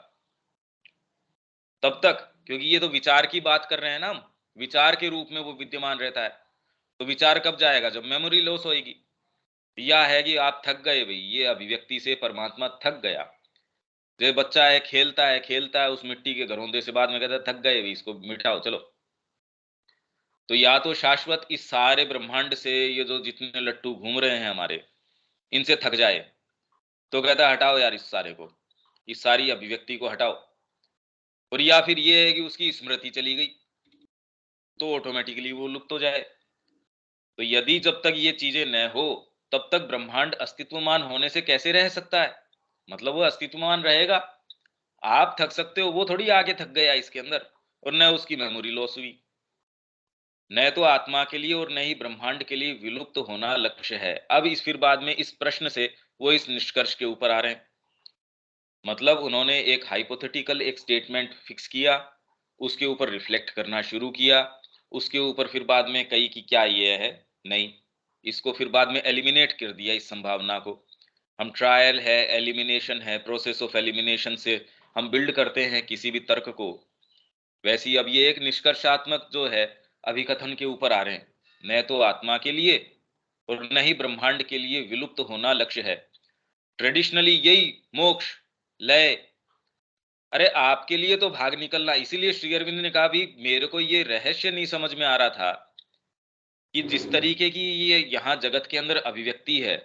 तब तक, क्योंकि ये तो विचार की बात कर रहे हैं ना हम, विचार के रूप में वो विद्यमान रहता है। तो विचार कब जाएगा? जब मेमोरी लॉस होएगी। या है कि आप थक गए भाई, ये अभिव्यक्ति से परमात्मा थक गया। जो बच्चा है, खेलता है उस मिट्टी के घरौंदे से, बाद में कहता है थक गए भाई, इसको मिटाओ चलो। तो या तो शाश्वत इस सारे ब्रह्मांड से, ये जो जितने लट्टू घूम रहे हैं हमारे, इनसे थक जाए, तो कहता है हटाओ यार इस सारे को, इस सारी अभिव्यक्ति को हटाओ। और या फिर ये है कि उसकी स्मृति चली गई, तो ऑटोमेटिकली वो लुप्त हो जाए। तो यदि जब तक ये चीजें न हो, तब तक ब्रह्मांड अस्तित्वमान होने से कैसे रह सकता है? मतलब वो अस्तित्वमान रहेगा। आप थक सकते हो, वो थोड़ी आके थक गया इसके अंदर, और न उसकी मेमोरी लॉस हुई। न तो आत्मा के लिए और न ही ब्रह्मांड के लिए विलुप्त होना लक्ष्य है। अब इस फिर बाद में इस प्रश्न से वो इस निष्कर्ष के ऊपर आ रहे हैं। मतलब उन्होंने एक हाइपोथेटिकल एक स्टेटमेंट फिक्स किया, उसके ऊपर रिफ्लेक्ट करना शुरू किया, उसके ऊपर फिर बाद में कही कि क्या ये है? नहीं। इसको फिर बाद में एलिमिनेट कर दिया इस संभावना को। हम ट्रायल है, एलिमिनेशन है, प्रोसेस ऑफ एलिमिनेशन से हम बिल्ड करते हैं किसी भी तर्क को। वैसे ही अब ये एक निष्कर्षात्मक जो है अभिकथन के ऊपर आ रहे हैं। न तो आत्मा के लिए और न ही ब्रह्मांड के लिए विलुप्त होना लक्ष्य है। ट्रेडिशनली यही मोक्ष, लय, अरे आपके लिए तो भाग निकलना। इसीलिए श्री अरविंद ने कहा भी मेरे को ये रहस्य नहीं समझ में आ रहा था कि जिस तरीके की ये यहाँ जगत के अंदर अभिव्यक्ति है,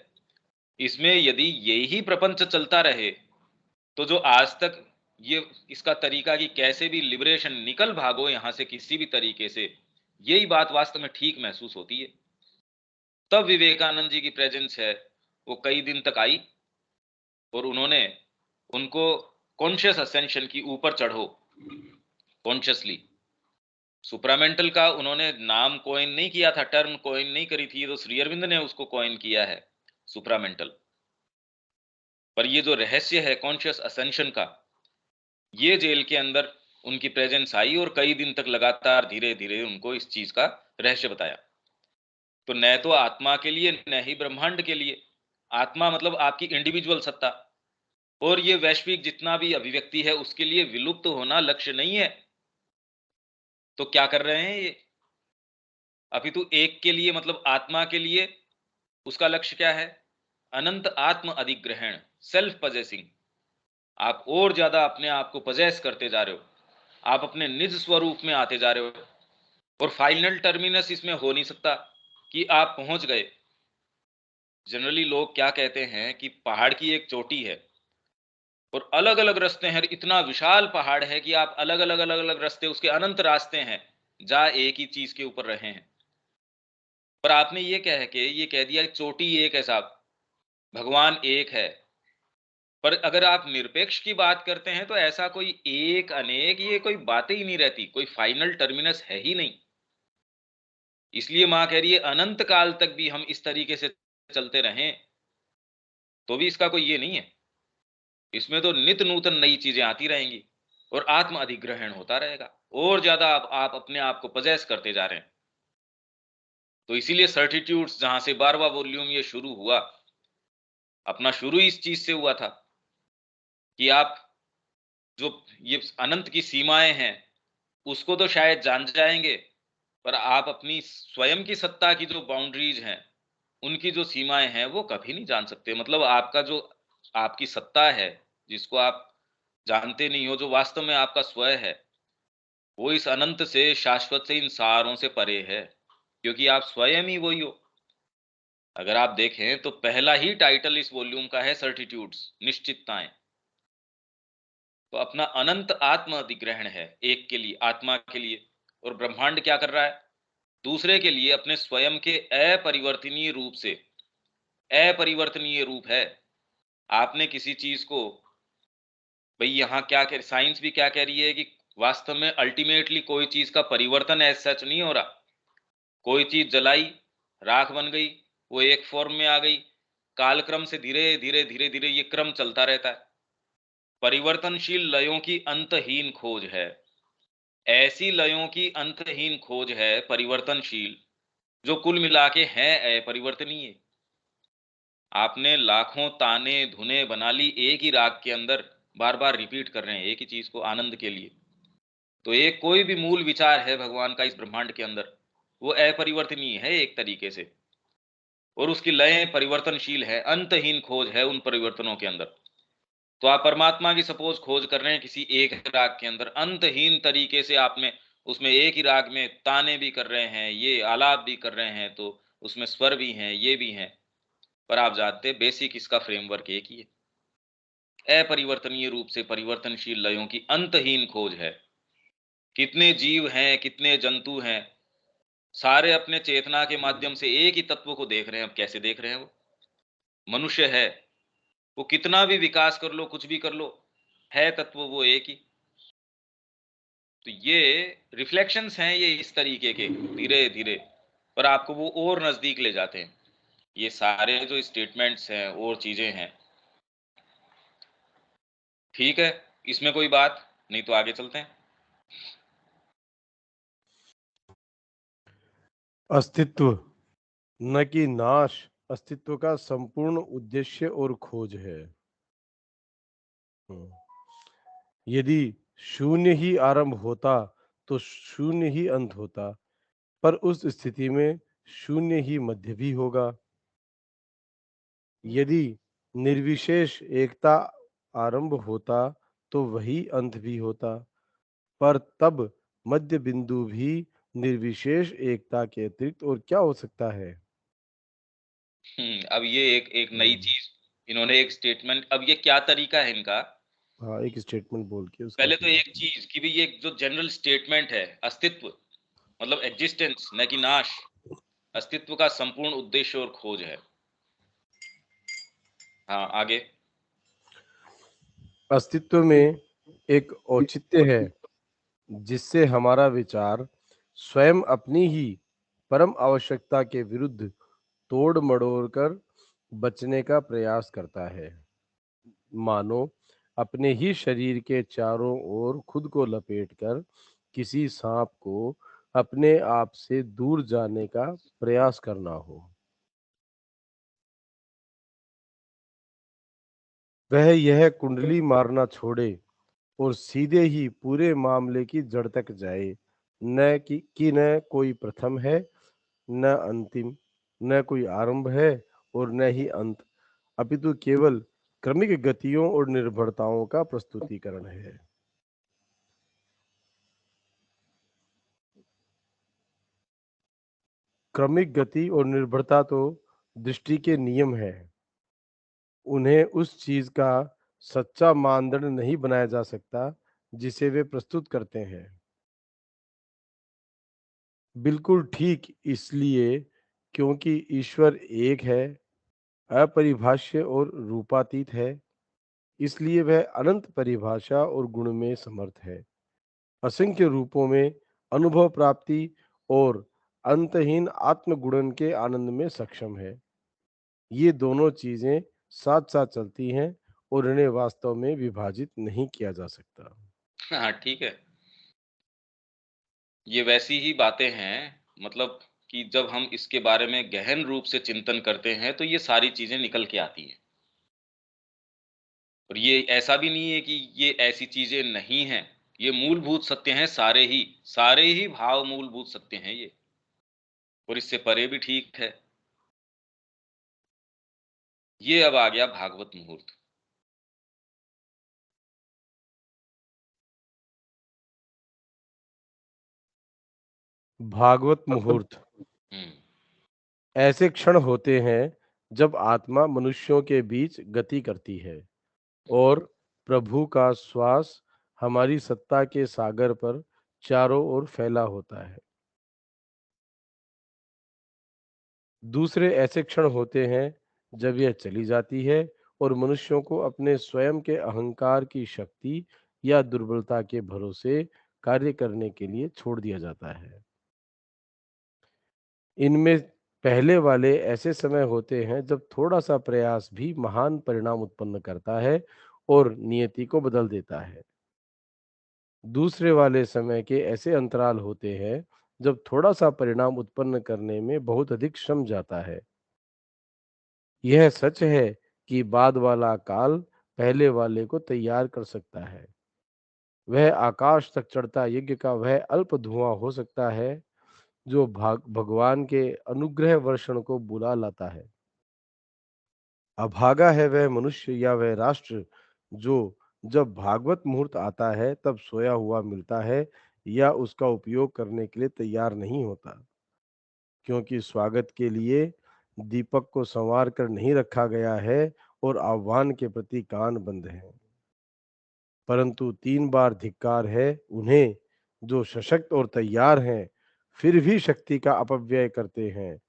इसमें यदि यही प्रपंच चलता रहे तो जो आज तक ये इसका तरीका कि कैसे भी लिबरेशन निकल भागो यहाँ से किसी भी तरीके से, यही बात वास्तव में ठीक महसूस होती है। तब विवेकानंद जी की प्रेजेंस है वो कई दिन तक आई और उन्होंने उनको कॉन्शियस असेंशन की ऊपर चढ़ो कॉन्शियसली। सुप्रामेंटल का उन्होंने नाम कॉइन नहीं किया था, टर्म कॉइन नहीं करी थी, तो श्री अरविंद ने उसको कॉइन किया है सुप्रामेंटल। पर ये जो रहस्य है कॉन्शियस असेंशन का, ये जेल के अंदर उनकी प्रेजेंस आई और कई दिन तक लगातार धीरे धीरे उनको इस चीज का रहस्य बताया। तो न तो आत्मा के लिए न ही ब्रह्मांड के लिए। आत्मा मतलब आपकी इंडिविजुअल सत्ता, और ये वैश्विक जितना भी अभिव्यक्ति है उसके लिए विलुप्त होना लक्ष्य नहीं है। तो क्या कर रहे हैं ये? अपितु एक के लिए मतलब आत्मा के लिए उसका लक्ष्य क्या है? अनंत आत्म अधिग्रहण, सेल्फ पजेसिंग। आप और ज्यादा अपने आप को पजेस करते जा रहे हो, आप अपने निज स्वरूप में आते जा रहे हो, और फाइनल टर्मिनस इसमें हो नहीं सकता कि आप पहुंच गए। जनरली लोग क्या कहते हैं कि पहाड़ की एक चोटी है और अलग अलग रास्ते हैं, इतना विशाल पहाड़ है कि आप अलग अलग अलग अलग रास्ते, उसके अनंत रास्ते हैं जा एक ही चीज के ऊपर रहे हैं। पर आपने ये कह के ये कह दिया कि चोटी एक है साहब, भगवान एक है। पर अगर आप निरपेक्ष की बात करते हैं तो ऐसा कोई एक अनेक ये कोई बातें ही नहीं रहती, कोई फाइनल टर्मिनस है ही नहीं। इसलिए मां कह रही है अनंत काल तक भी हम इस तरीके से चलते रहें तो भी इसका कोई ये नहीं है। इसमें तो नित नूतन नई चीजें आती रहेंगी और आत्म अधिग्रहण होता रहेगा, और ज्यादा आप अपने आप को पजेस करते जा रहे हैं। तो इसीलिए सर्टिट्यूड्स जहां से 12वां वॉल्यूम ये शुरू हुआ, अपना शुरू इस चीज से हुआ था कि आप जो ये अनंत की सीमाएं हैं उसको तो शायद जान जाएंगे, पर आप अपनी स्वयं की सत्ता की जो बाउंड्रीज हैं, उनकी जो सीमाएं हैं वो कभी नहीं जान सकते। मतलब आपका जो आपकी सत्ता है, जिसको आप जानते नहीं हो, जो वास्तव में आपका स्वय है, वो इस अनंत से, शाश्वत से, इन सारों से परे है, क्योंकि आप स्वयं ही वही हो। अगर आप देखें तो पहला ही टाइटल इस वॉल्यूम का है सर्टिट्यूड्स, निश्चितताएं। तो अपना अनंत आत्म अधिग्रहण है एक के लिए, आत्मा के लिए। और ब्रह्मांड क्या कर रहा है? दूसरे के लिए अपने स्वयं के अपरिवर्तनीय रूप से, अपरिवर्तनीय रूप है। आपने किसी चीज को, भाई यहाँ क्या कह, साइंस भी क्या कह रही है कि वास्तव में अल्टीमेटली कोई चीज का परिवर्तन एज सच नहीं हो रहा। कोई चीज जलाई, राख बन गई, वो एक फॉर्म में आ गई, कालक्रम से धीरे धीरे धीरे धीरे ये क्रम चलता रहता है। परिवर्तनशील लयों की अंतहीन खोज है। ऐसी लयों की अंतहीन खोज है परिवर्तनशील, जो कुल मिला के हैं अपरिवर्तनीय। आपने लाखों ताने धुने बना ली एक ही राग के अंदर, बार बार रिपीट कर रहे हैं एक ही चीज को आनंद के लिए। तो एक कोई भी मूल विचार है भगवान का इस ब्रह्मांड के अंदर, वो अपरिवर्तनीय है एक तरीके से, और उसकी लय परिवर्तनशील है, अंतहीन खोज है उन परिवर्तनों के अंदर। तो आप परमात्मा की सपोज खोज कर रहे हैं किसी एक राग के अंदर, अंतहीन तरीके से आपने उसमें एक ही राग में ताने भी कर रहे हैं, ये आलाप भी कर रहे हैं, तो उसमें स्वर भी हैं, ये भी हैं। पर आप जानते बेसिक इसका फ्रेमवर्क एक ही है, अपरिवर्तनीय रूप से परिवर्तनशील लयों की अंतहीन खोज है। कितने जीव हैं, कितने जंतु हैं, सारे अपने चेतना के माध्यम से एक ही तत्व को देख रहे हैं। अब कैसे देख रहे हैं? वो मनुष्य है, वो कितना भी विकास कर लो, कुछ भी कर लो, है तत्व वो एक ही। तो ये रिफ्लेक्शंस हैं ये इस तरीके के, धीरे-धीरे, पर आपको वो और नज़दीक ले जाते हैं। ये सारे जो स्टेटमेंट्स हैं और चीज़ें हैं, ठीक है, इसमें कोई बात? नहीं तो आगे चलते हैं। अस्तित्व न कि नाश अस्तित्व का संपूर्ण उद्देश्य और खोज है। हम्म। यदि शून्य ही आरंभ होता तो शून्य ही अंत होता, पर उस स्थिति में शून्य ही मध्य भी होगा। यदि निर्विशेष एकता आरंभ होता तो वही अंत भी होता, पर तब मध्य बिंदु भी निर्विशेष एकता के अतिरिक्त और क्या हो सकता है? अब ये एक एक नई हम्म। चीज़, इन्होंने एक स्टेटमेंट, अब ये क्या तरीका है इनका? हाँ, एक स्टेटमेंट बोल के उसका पहले तो फिर। एक चीज़ कि भई ये जो जनरल स्टेटमेंट है, अस्तित्व मतलब एक्जिस्टेंस न कि नाश, अस्तित्व का संपूर्ण उद्देश्य और खोज है। हाँ, आगे? अस्तित्व में एक औचित्य है जिससे हमारा विचार स्वयं अपनी ही परम आवश्यकता के विरुद्ध तोड़ मड़ोड़ कर बचने का प्रयास करता है। मानो अपने ही शरीर के चारों ओर खुद को लपेटकर किसी सांप को अपने आप से दूर जाने का प्रयास करना हो। वह यह कुंडली मारना छोड़े और सीधे ही पूरे मामले की जड़ तक जाए, न कि न कोई प्रथम है, न अंतिम, न कोई आरंभ है और न ही अंत, अपितु केवल क्रमिक गतियों और निर्भरताओं का प्रस्तुतिकरण है। क्रमिक गति और निर्भरता तो दृष्टि के नियम है। उन्हें उस चीज का सच्चा मानदंड नहीं बनाया जा सकता जिसे वे प्रस्तुत करते हैं। बिल्कुल ठीक, इसलिए क्योंकि ईश्वर एक है, अपरिभाष्य और रूपातीत है, इसलिए वह अनंत परिभाषा और गुण में समर्थ है, असंख्य रूपों में अनुभव प्राप्ति और अंतहीन आत्मगुणन के आनंद में सक्षम है। ये दोनों चीजें साथ साथ चलती हैं और इन्हें वास्तव में विभाजित नहीं किया जा सकता। हाँ, ठीक है। ये वैसी ही बातें हैं, मतलब कि जब हम इसके बारे में गहन रूप से चिंतन करते हैं, तो ये सारी चीज़ें निकल के आती हैं। और ये ऐसा भी नहीं है कि ये ऐसी चीज़ें नहीं हैं, ये मूलभूत सत्य हैं सारे ही भाव मूलभूत सत्य हैं ये, और इससे परे भी ठीक है। ये अब आ गया भागवत मुहूर्त। भागवत मुहूर्त हुँ, ऐसे क्षण होते हैं जब आत्मा मनुष्यों के बीच गति करती है और प्रभु का श्वास हमारी सत्ता के सागर पर चारों ओर फैला होता है। दूसरे ऐसे क्षण होते हैं जब यह चली जाती है और मनुष्यों को अपने स्वयं के अहंकार की शक्ति या दुर्बलता के भरोसे कार्य करने के लिए छोड़ दिया जाता है। इनमें पहले वाले ऐसे समय होते हैं जब थोड़ा सा प्रयास भी महान परिणाम उत्पन्न करता है और नियति को बदल देता है। दूसरे वाले समय के ऐसे अंतराल होते हैं जब थोड़ा सा परिणाम उत्पन्न करने में बहुत अधिक श्रम जाता है। यह सच है कि बाद वाला काल पहले वाले को तैयार कर सकता है। वह आकाश तक चढ़ता यज्ञ का वह अल्प धुआं हो सकता है जो भगवान के अनुग्रह वर्षण को बुला लाता है। अभागा है वह मनुष्य या वह राष्ट्र जो जब भागवत मुहूर्त आता है तब सोया हुआ मिलता है या उसका उपयोग करने के लिए तैयार नहीं होता, क्योंकि स्वागत के लिए दीपक को संवार कर नहीं रखा गया है और आह्वान के प्रति कान बंद है। परंतु 3 बार धिक्कार है उन्हें जो सशक्त और तैयार हैं, फिर भी शक्ति का अपव्यय करते हैं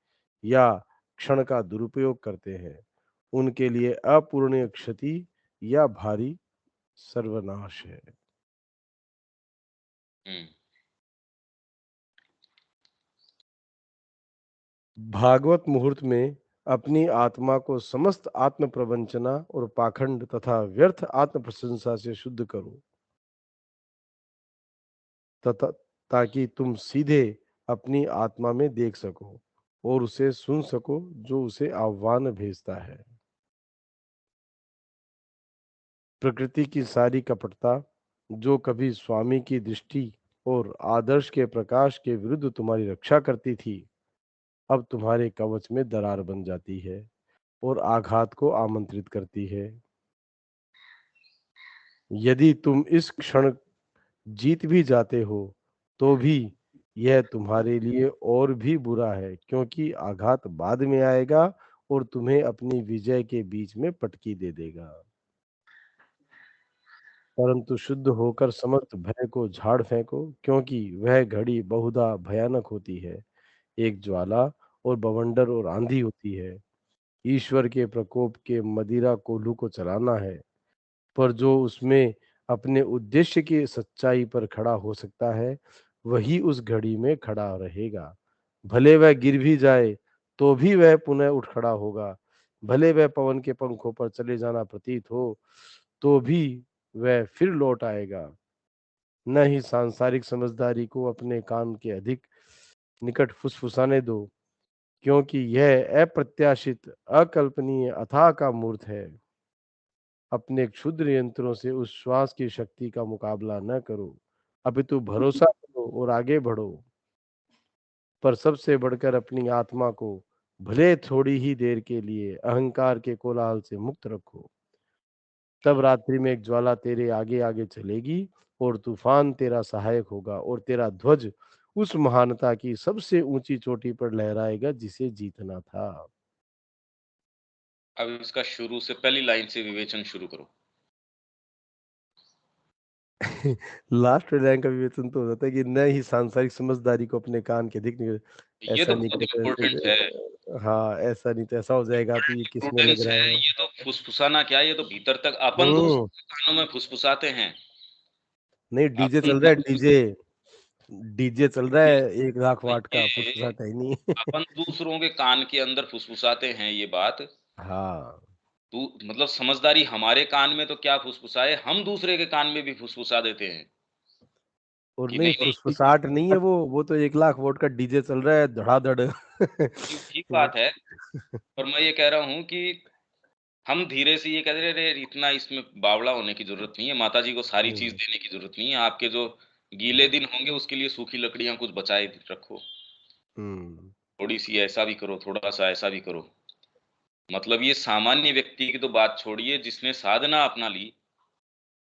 या क्षण का दुरुपयोग करते हैं। उनके लिए अपूरणीय क्षति या भारी सर्वनाश है। हुँ। भागवत मुहूर्त में अपनी आत्मा को समस्त आत्म प्रवंचना और पाखंड तथा व्यर्थ आत्म प्रशंसा से शुद्ध करो तथा ताकि तुम सीधे अपनी आत्मा में देख सको और उसे सुन सको जो उसे आह्वान भेजता है। प्रकृति की सारी कपटता जो कभी स्वामी की दृष्टि और आदर्श के प्रकाश के विरुद्ध तुम्हारी रक्षा करती थी, अब तुम्हारे कवच में दरार बन जाती है और आघात को आमंत्रित करती है। यदि तुम इस क्षण जीत भी जाते हो, तो भी यह तुम्हारे लिए और भी बुरा है, क्योंकि आघात बाद में आएगा और तुम्हें अपनी विजय के बीच में पटकी दे देगा। परंतु शुद्ध होकर समस्त भय को झाड़ फेंको, क्योंकि वह घड़ी बहुधा भयानक होती है। एक ज्वाला और बवंडर और आंधी होती है। ईश्वर के प्रकोप के मदिरा कोल्हू को चलाना है, पर जो उसमें अपने उद्देश्य की सच्चाई पर खड़ा हो सकता है, वही उस घड़ी में खड़ा रहेगा। भले वह गिर भी जाए, तो भी वह पुनः उठ खड़ा होगा। भले वह पवन के पंखों पर चले जाना प्रतीत हो, तो भी वह फिर लौट आएगा। न ही सांसारिक समझदारी को अपने कान के अधिक निकट फुसफुसाने दो, क्योंकि यह अप्रत्याशित, अकल्पनीय अथाह का मूर्त है। अपने क्षुद्र यंत्रों से उस श्वास की शक्ति का मुकाबला न करो, अपितु भरोसा करो और आगे बढ़ो। पर सबसे बढ़कर अपनी आत्मा को भले थोड़ी ही देर के लिए अहंकार के कोलाहल से मुक्त रखो। तब रात्रि में एक ज्वाला तेरे आगे आगे चलेगी और तूफान तेरा सहायक होगा और तेरा ध्वज उस महानता की सबसे ऊंची चोटी पर लहराएगा जिसे जीतना था। अब इसका शुरू से पहली लाइन से विवेचन शुरू करो। लास्ट लाइन का विवेचन तो हो जाता है कि न ही सांसारिक समझदारी को अपने कान के अधिक ये ऐसा तो नहीं बहुत करेगा इम्पोर्टेंट है। हाँ, ऐसा नहीं तो ऐसा हो जाएगा तो ये किसमें लग प्रूडेंस रहा है, है। ये तो फुसफुसाना क्या है, ये तो भीतर तक अपन हम्म। दूसरों के कानों में फुसफुसाते हैं। नहीं, डीजे अपन चल रहा है, डीजे डीजे चल रहा ये है 1 लाख वाट का, ये फुसफुसाता ही नहीं। अपन दूसरों के कान के अंदर फुसफुसाते हैं ये बात। हाँ। तू मतलब समझदारी हमारे कान में तो क्या फुसफुसाए, हम दूसरे के कान में भी फुसफुसा देते हैं और कि नहीं, नहीं, नहीं, फुसफुसाहट नहीं है, वो तो 1 लाख वोट का डीजे चल रहा है धड़ाधड़। ठीक बात है। पर मैं ये कह रहा हूँ कि हम धीरे से ये कह रहे अरे इतना इसमें बावड़ा होने की ज़रूरत नहीं है, माताजी को सारी चीज़ हम्म। देने की ज़रूरत नहीं है। आपके जो गीले दिन होंगे उसके लिए सूखी लकड़ियाँ कुछ बचाए रखो। हम्म। थोड़ी-सी ऐसा भी करो, थोड़ा-सा ऐसा भी करो। मतलब ये सामान्य व्यक्ति की तो बात छोड़िए, जिसने साधना अपना ली,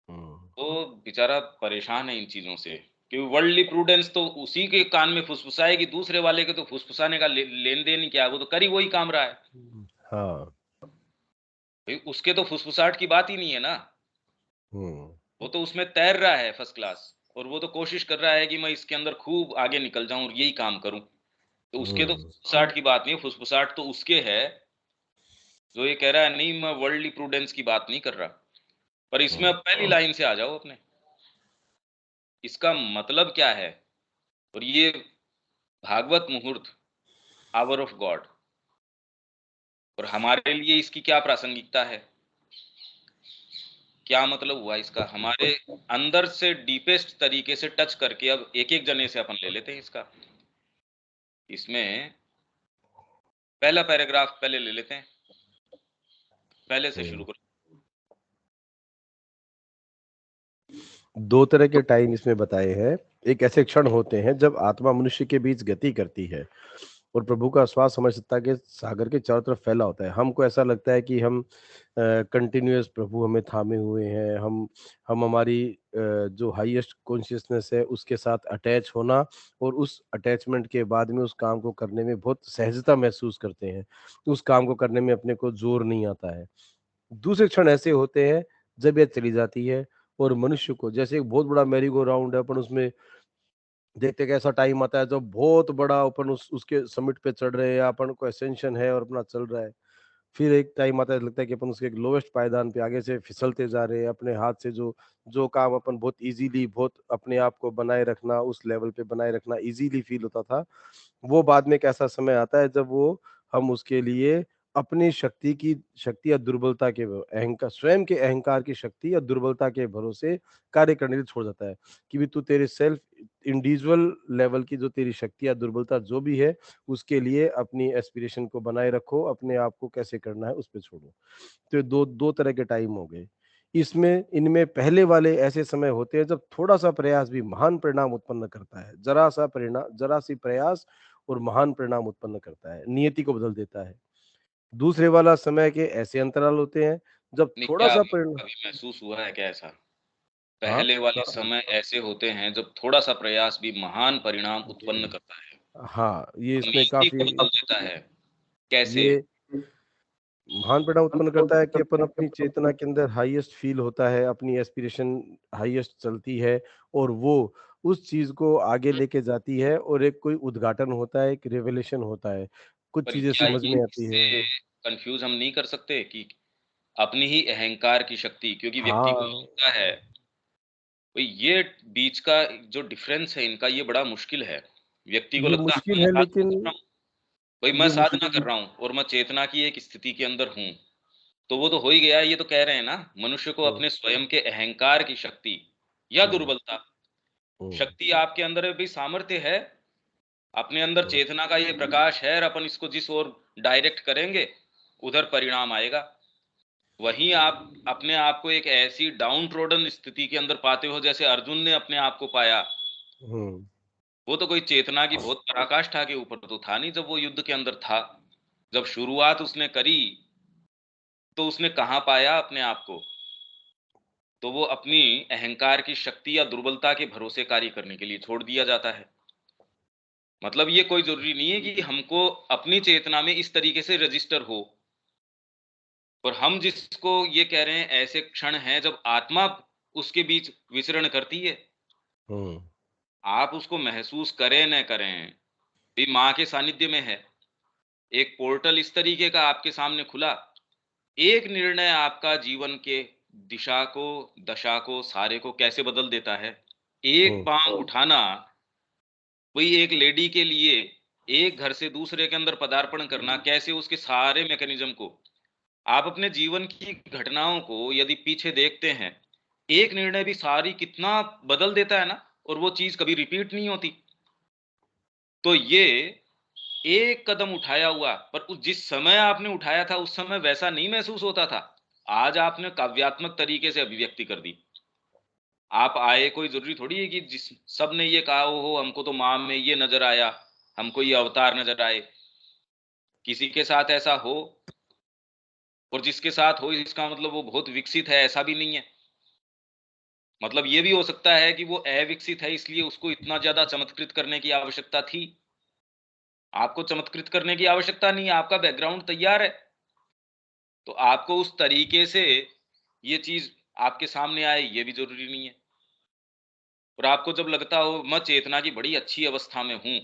हम्म। वो बेचारा परेशान है इन चीज़ों से। क्योंकि वर्ल्डली प्रूडेंस तो उसी के कान में फुसफुसाएगी, दूसरे वाले के तो फुसफुसाने का लेन-देन ही क्या है, वो तो कर ही वही काम रहा है। हाँ। भई उसके तो फुसफुसाहट की बात ही नहीं है ना। हम्म। वो तो उसमें तैर रहा है फर्स्ट क्लास और वो तो कोशिश कर रहा है कि मैं इसके अंदर खूब आगे निकल जाऊँ और यही काम करूँ। तो उसके तो हम्म। फुसफुसाहट की बात नहीं है, फुसफुसाहट तो उसके है, जो ये कह रहा है नहीं मैं वर्ल्डली प्रूडेंस की बात नहीं कर रहा। पर इसमें हम्म। अब पहली लाइन से आ जाओ अपने, इसका मतलब क्या है? और ये भागवत मुहूर्त, आवर ऑफ गॉड, और हमारे लिए इसकी क्या प्रासंगिकता है? क्या मतलब हुआ इसका? हमारे अंदर से डीपेस्ट तरीके से टच करके अब एक-एक जने से अपन ले लेते हैं इसका। इसमें पहला पैराग्राफ पहले ले लेते हैं, पहले से शुरू हम्म। करो। दो तरह के टाइम इसमें बताए हैं। एक ऐसे क्षण होते हैं जब आत्मा मनुष्य के बीच गति करती है और प्रभु का श्वास हमारी सत्ता के सागर के चारों तरफ फैला होता है। हमको ऐसा लगता है कि हम कंटिन्यूअस प्रभु हमें थामे हुए हैं। हम हमारी जो हाईएस्ट कॉन्शियसनेस है उसके साथ अटैच होना और उस अटैचमेंट के बाद में उस काम को करने में बहुत सहजता महसूस करते हैं। उस काम को करने में अपने को ज़ोर नहीं आता है। दूसरे क्षण ऐसे होते हैं जब यह चली जाती है और मनुष्य को जैसे एक बहुत बड़ा मैरी गो राउंड है, अपन उसमें देखते हैं कि ऐसा टाइम आता है जब बहुत बड़ा अपन उसके समिट पे चढ़ रहे हैं या अपन को असेंशन है और अपना चल रहा है। फिर एक टाइम आता है, लगता है कि अपन उसके एक लोएस्ट पायदान पे आगे से फिसलते जा रहे हैं, अपने हाथ से जो जो काम अपन बहुत ईज़िली, बहुत अपने आप को बनाए रखना, उस लेवल पे बनाए रखना ईज़िली फ़ील होता था, वो बाद में एक ऐसा समय आता है जब वो हम उसके लिए अपनी शक्ति या दुर्बलता के अहंकार, स्वयं के अहंकार की शक्ति या दुर्बलता के भरोसे कार्य करने के लिए छोड़ जाता है, कि भी तू तेरे सेल्फ इंडिविजुअल लेवल की जो तेरी शक्ति या दुर्बलता जो भी है, उसके लिए अपनी एस्पिरेशन को बनाए रखो, अपने आप को कैसे करना है उस पे छोड़ो। तो ये दो तरह के टाइम हो गए। इसमें इनमें पहले वाले ऐसे समय होते हैं जब थोड़ा-सा प्रयास भी महान परिणाम उत्पन्न करता है। ज़रा-सी प्रयास और महान परिणाम उत्पन्न करता है, नियति को बदल देता है। दूसरे वाला समय के ऐसे अंतराल होते हैं जब नहीं, क्या थोड़ा-सा परिणाम। कभी महसूस हुआ है क्या ऐसा? हाँ, पहले वाले समय ऐसे होते हैं जब थोड़ा-सा प्रयास भी महान परिणाम उत्पन्न जी। करता है। हाँ, ये और इसमें नीति को काफ़ी बदल देता है। कैसे? ये महान परिणाम उत्पन्न करता है कि अपन अपनी चेतना के अंदर हाईएस्ट फ़ील होता है, अपनी एस्पिरेशन हाईएस्ट चलती है और वो उस चीज़ को आगे लेके जाती है और एक कोई उद्घाटन होता है, एक रिवलेशन होता है, कुछ पर चीज़ें क्या समझ ये में आती इससे है। कन्फ्यूज़ हम नहीं कर सकते कि अपनी ही अहंकार की शक्ति, क्योंकि व्यक्ति को हाँ, लगता है, भई ये बीच का जो डिफ़रेंस है इनका, ये बड़ा मुश्किल है। व्यक्ति को ये लगता है हाँ, मुश्किल मैं है साधना लेकिन कर रहा हूँ, भई मैं ये मुश साधना कर रहा हूँ और मैं चेतना की एक स्थिति के अंदर हूँ। तो वो तो हो ही गया, ये तो कह रहे हैं ना, मनुष्य को हुँ, अपने स्वयं के अहंकार की शक्ति या हुँ, दुर्बलता, हुँ, शक्ति आपके अंदर भी सामर्थ्य है, अपने अंदर हुँ, चेतना का ये प्रकाश है और अपन इसको जिस ओर डायरेक्ट करेंगे, उधर परिणाम आएगा। वहीं आप अपने आप को एक ऐसी डाउन ट्रोडन स्थिति के अंदर पाते हो जैसे अर्जुन ने अपने आप को पाया। हुँ, वो तो कोई चेतना की बहुत पराकाष्ठा के ऊपर तो था नहीं जब वो युद्ध के अंदर था। जब शुरुआत उसने करी, तो उसने कहाँ पाया अपने आप को? तो वो अपनी अहंकार की शक्ति या दुर्बलता के भरोसे कार्य करने के लिए छोड़ दिया जाता है। मतलब ये कोई ज़रूरी नहीं है कि हमको अपनी चेतना में इस तरीके से रजिस्टर हो। और हम जिसको ये कह रहे हैं, ऐसे क्षण हैं जब आत्मा उसके बीच विचरण करती है। हुँ, आप उसको महसूस करें न करें, भी माँ के सानिध्य में है। एक पोर्टल इस तरीके का आपके सामने खुला, एक निर्णय आपका जीवन के दिशा को, दशा को, सारे को कैसे बदल देता है। एक हुँ, पाँव उठाना, वही एक लेडी के लिए एक घर से दूसरे के अंदर पदार्पण करना, कैसे उसके सारे मैकेनिज़्म को आप अपने जीवन की घटनाओं को यदि पीछे देखते हैं, एक निर्णय भी सारी कितना बदल देता है ना, और वो चीज़ कभी रिपीट नहीं होती। तो ये एक कदम उठाया हुआ, पर उस जिस समय आपने उठाया था, उस समय वैसा नहीं महसूस होता था। आज आपने काव्यात्मक तरीके से अभिव्यक्ति कर दी। आप आए, कोई ज़रूरी थोड़ी है कि जिस सबने ये कहा हो हमको तो माँ में ये नज़र आया, हमको ये अवतार नज़र आए। किसी के साथ ऐसा हो और जिसके साथ हो इसका मतलब वो बहुत विकसित है, ऐसा भी नहीं है। मतलब ये भी हो सकता है कि वो अविकसित है, इसलिए उसको इतना ज़्यादा चमत्कृत करने की आवश्यकता थी। आपको चमत्कृत करने की आवश्यकता नहीं है, आपका बैकग्राउंड तैयार है। तो आपको उस तरीके से ये चीज़ आपके सामने आए, ये भी ज़रूरी नहीं है। और आपको जब लगता हो मैं चेतना की बड़ी अच्छी अवस्था में हूँ,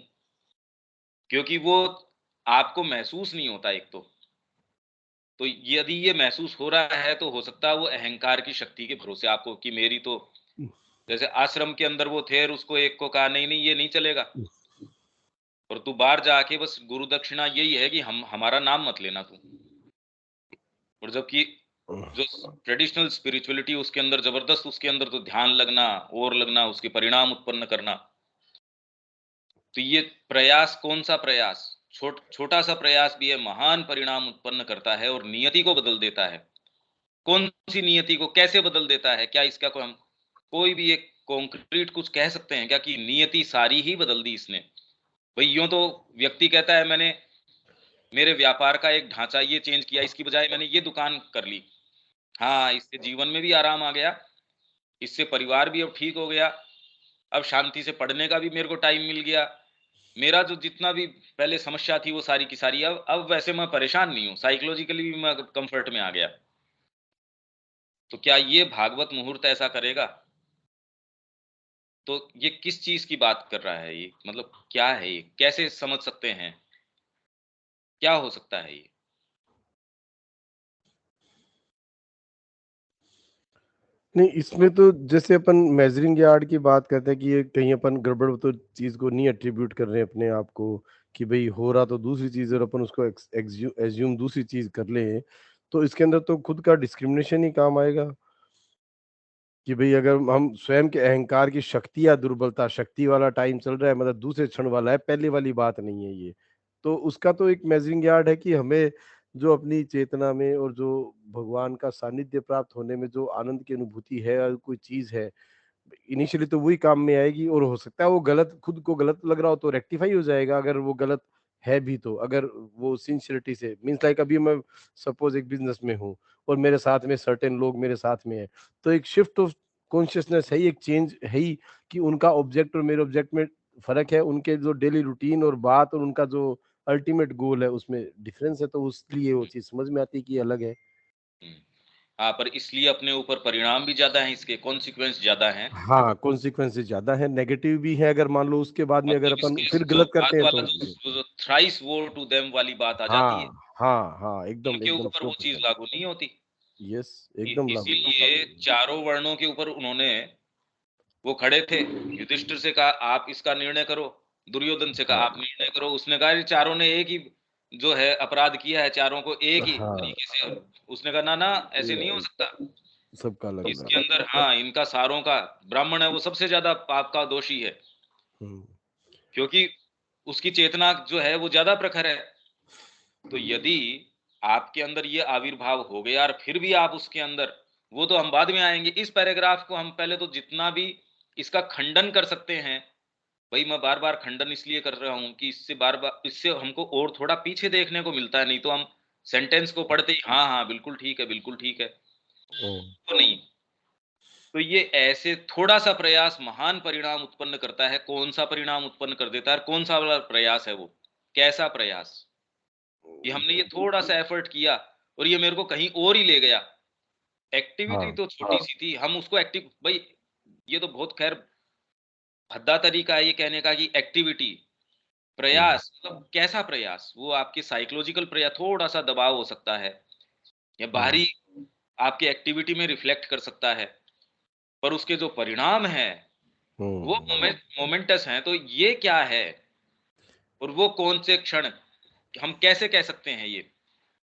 क्योंकि वो आपको महसूस नहीं होता एक तो। तो यदि ये महसूस हो रहा है, तो हो सकता है वो अहंकार की शक्ति के भरोसे आपको कि मेरी तो, जैसे आश्रम के अंदर वो थे और उसको एक को कहा नहीं, नहीं ये नहीं चलेगा। और तू बाहर जाके बस गुरु दक्षिणा यही है कि हम हमारा नाम मत लेना तू। और जबकि जो ट्रेडिशनल स्पिरिचुअलिटी उसके अंदर जबरदस्त, उसके अंदर तो ध्यान लगना और लगना, उसके परिणाम उत्पन्न करना। तो ये प्रयास, कौन सा प्रयास, छोटा सा प्रयास भी है, महान परिणाम उत्पन्न करता है और नियति को बदल देता है। कौन सी नियति को कैसे बदल देता है? क्या इसका कोई हम कोई भी एक कॉन्क्रीट कुछ कह सकते हैं क्या कि नियति सारी ही बदल दी इसने? भाई यूं तो व्यक्ति कहता है मैंने मेरे व्यापार का एक ढांचा ये चेंज किया, इसकी बजाय मैंने ये दुकान कर ली। हाँ, इससे जीवन में भी आराम आ गया, इससे परिवार भी अब ठीक हो गया, अब शांति से पढ़ने का भी मेरे को टाइम मिल गया। मेरा जो जितना भी पहले समस्या थी वो सारी की सारी अब वैसे मैं परेशान नहीं हूँ, साइकोलॉजिकली भी मैं कम्फर्ट में आ गया। तो क्या ये भागवत मुहूर्त ऐसा करेगा? तो ये किस चीज़ की बात कर रहा है ये? मतलब क्या है ये? कैसे समझ सकते हैं? क्या हो सकता है ये? नहीं, इसमें तो जैसे अपन मेजरिंग यार्ड की बात करते हैं कि ये कहीं अपन गड़बड़ तो चीज़ को नहीं एट्रीब्यूट कर रहे हैं अपने आप को, कि भई हो रहा तो दूसरी चीज़ और अपन उसको एज़्यूम दूसरी चीज़ कर लें, तो इसके अंदर तो खुद का डिस्क्रिमिनेशन ही काम आएगा। कि भई अगर हम स्वयं के अहंकार की शक्ति या दुर्बलता, शक्ति वाला टाइम चल रहा है मतलब दूसरे क्षण वाला है, पहले वाली बात नहीं है ये। तो उसका तो एक मेजरिंग यार्ड है कि हमें जो अपनी चेतना में और जो भगवान का सानिध्य प्राप्त होने में जो आनंद की अनुभूति है या कोई चीज़ है, इनिशियली तो वही काम में आएगी और हो सकता है वो गलत खुद को गलत लग रहा हो तो रेक्टिफाई हो जाएगा अगर वो गलत है भी तो। अगर वो सिंसियरिटी से मीन्स लाइक अभी मैं सपोज़ एक बिज़नेस में हूँ और मेरे साथ में सर्टेन लोग मेरे साथ में हैं, तो एक शिफ्ट ऑफ कॉन्शियसनेस है ही, एक चेंज है ही कि उनका ऑब्जेक्ट और मेरे ऑब्जेक्ट में फ़र्क है, उनके जो डेली रूटीन और बात और उनका जो अल्टीमेट गोल है उसमें डिफरेंस है, तो इसलिए वो हुँ, चीज़ समझ में आती है कि ये अलग है। हुँ। हाँ, पर इसलिए अपने ऊपर परिणाम भी ज़्यादा हैं, इसके कॉन्सिक्वेंस ज़्यादा हैं। हाँ, कॉन्सिक्वेंसेस ज़्यादा हैं, नेगेटिव भी है अगर मान लो उसके बाद में अगर मतलब अपन इसके फिर जो गलत करते बाद हैं वाला तो जो ये वो होता है। जो थ्राइस वोर टू देम वाली बात आ जाती है, हाँ, हाँ, हाँ, एकदम, उनके एकदम ऊपर ट्रू वो चीज़ पर्सन। लागू नहीं होती। यस, एकदम लागू होता है। इसीलिए चारों वर्णों के ऊपर उन्होंने वो खड़े थे, युधिष्ठिर से कहा आप इसका निर्णय करो, दुर्योधन से कहा हाँ, आप निर्णय करो, उसने कहा ये चारों ने एक ही जो है अपराध किया है, चारों को एक ही हाँ, तरीके से उसने कहा ना, ना ऐसे नहीं हो न सकता। सबका अलग-अलग। इसके अंदर हाँ, इनका सारों का ब्राह्मण है वो सबसे ज़्यादा पाप का दोषी है, हुँ, क्योंकि उसकी चेतना जो है वो ज़्यादा प्रखर है। तो यदि आपके अंदर ये आविर्भाव हो गया और फिर भी आप उसके अंदर वो तो हम बाद में आएँगे। इस पैराग्राफ को हम पहले तो जितना भी इसका खंडन कर सकते हैं, भई मैं बार-बार खंडन इसलिए कर रहा हूँ कि इससे बार-बार इससे हमको और थोड़ा पीछे देखने को मिलता है, नहीं तो हम सेंटेंस को पढ़ते ही हाँ, हाँ, बिल्कुल ठीक है, ओह! तो नहीं। तो ये ऐसे थोड़ा-सा प्रयास महान परिणाम उत्पन्न करता है, कौन-सा परिणाम उत्पन्न कर देता है और कौन-सा वाला प्रयास है वो? कैसा प्रयास? कि हमने ये थोड़ा-सा एफर्ट किया और ये मेरे को कहीं और ही ले गया। एक्टिविटी हाँ, तो छोटी-सी थी, हम उसको भई ये तो बहुत ख़ैर भद्दा तरीका है ये कहने का कि एक्टिविटी, हुँ, प्रयास मतलब कैसा प्रयास? वो आपके साइकोलॉजिकल थोड़ा-सा दबाव हो सकता है या हुँ, बाहरी आपकी एक्टिविटी में रिफ्लेक्ट कर सकता है, पर उसके जो परिणाम हैं, वो हुँ, मोमेंटस हैं, तो ये क्या है? और वो कौन से क्षण हम कैसे कह सकते हैं ये?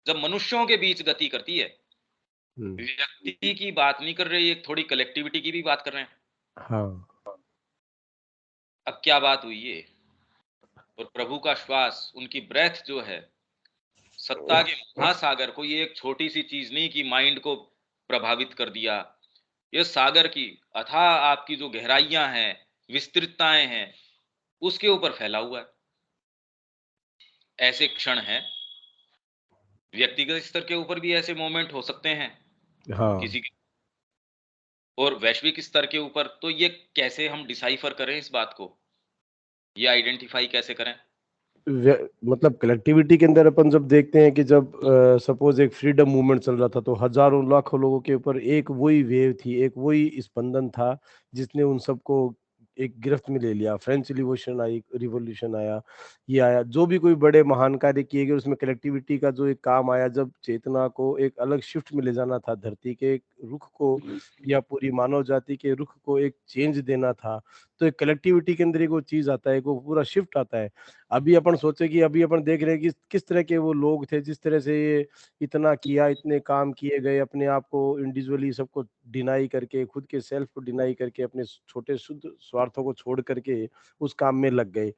जब मनुष्यों के बीच गति करती है, हुँ, व्यक्ति की बात नहीं कर रहे, ये थोड़ी कलेक्टिविटी की भी बात कर रहे हैं। हाँ, अब क्या बात हुई ये? और प्रभु का श्वास, उनकी ब्रेथ जो है, सत्ता के महासागर को ये एक छोटी-सी चीज़ नहीं कि माइंड को प्रभावित कर दिया। ये सागर की अथाह आपकी जो गहराइयाँ हैं, विस्तृतताएँ हैं, उसके ऊपर फैला हुआ है। ऐसे क्षण हैं, व्यक्तिगत स्तर के ऊपर भी ऐसे मोमेंट हो सकते हैं, हाँ। किसी के और वैश्विक स्तर के ऊपर तो ये कैसे हम डिसाइफ़र करें इस बात को? ये आइडेंटिफ़ाई कैसे करें? व्य मतलब कलेक्टिविटी के अंदर अपन जब देखते हैं कि जब सपोज़ एक फ्रीडम मूवमेंट चल रहा था, तो हज़ारों लाखों लोगों के ऊपर एक वही वेव थी, एक वही स्पंदन था, जिसने उन सबको एक गिरफ्त में ले लिया। फ्रेंच रिवॉल्यूशन आया, ये आया, जो भी कोई बड़े महान कार्य किए गए उसमें कलेक्टिविटी का जो एक काम आया, जब चेतना को एक अलग शिफ्ट में ले जाना था, धरती के एक रुख को या पूरी मानव जाति के रुख को एक चेंज देना था, तो एक कलेक्टिविटी के अंदर एक वो चीज़ आता है, एक वो पूरा शिफ्ट आता है। अभी अपन सोचे कि अभी अपन देख रहे हैं कि किस तरह के वो लोग थे, जिस तरह से ये इतना किया, इतने काम किए गए, अपने आप को इंडिविजुअली सबको डिनाई करके, खुद के सेल्फ को डिनाई करके, अपने छोटे शुद्ध स्वार्थों को छोड़ करके उस काम में लग गए।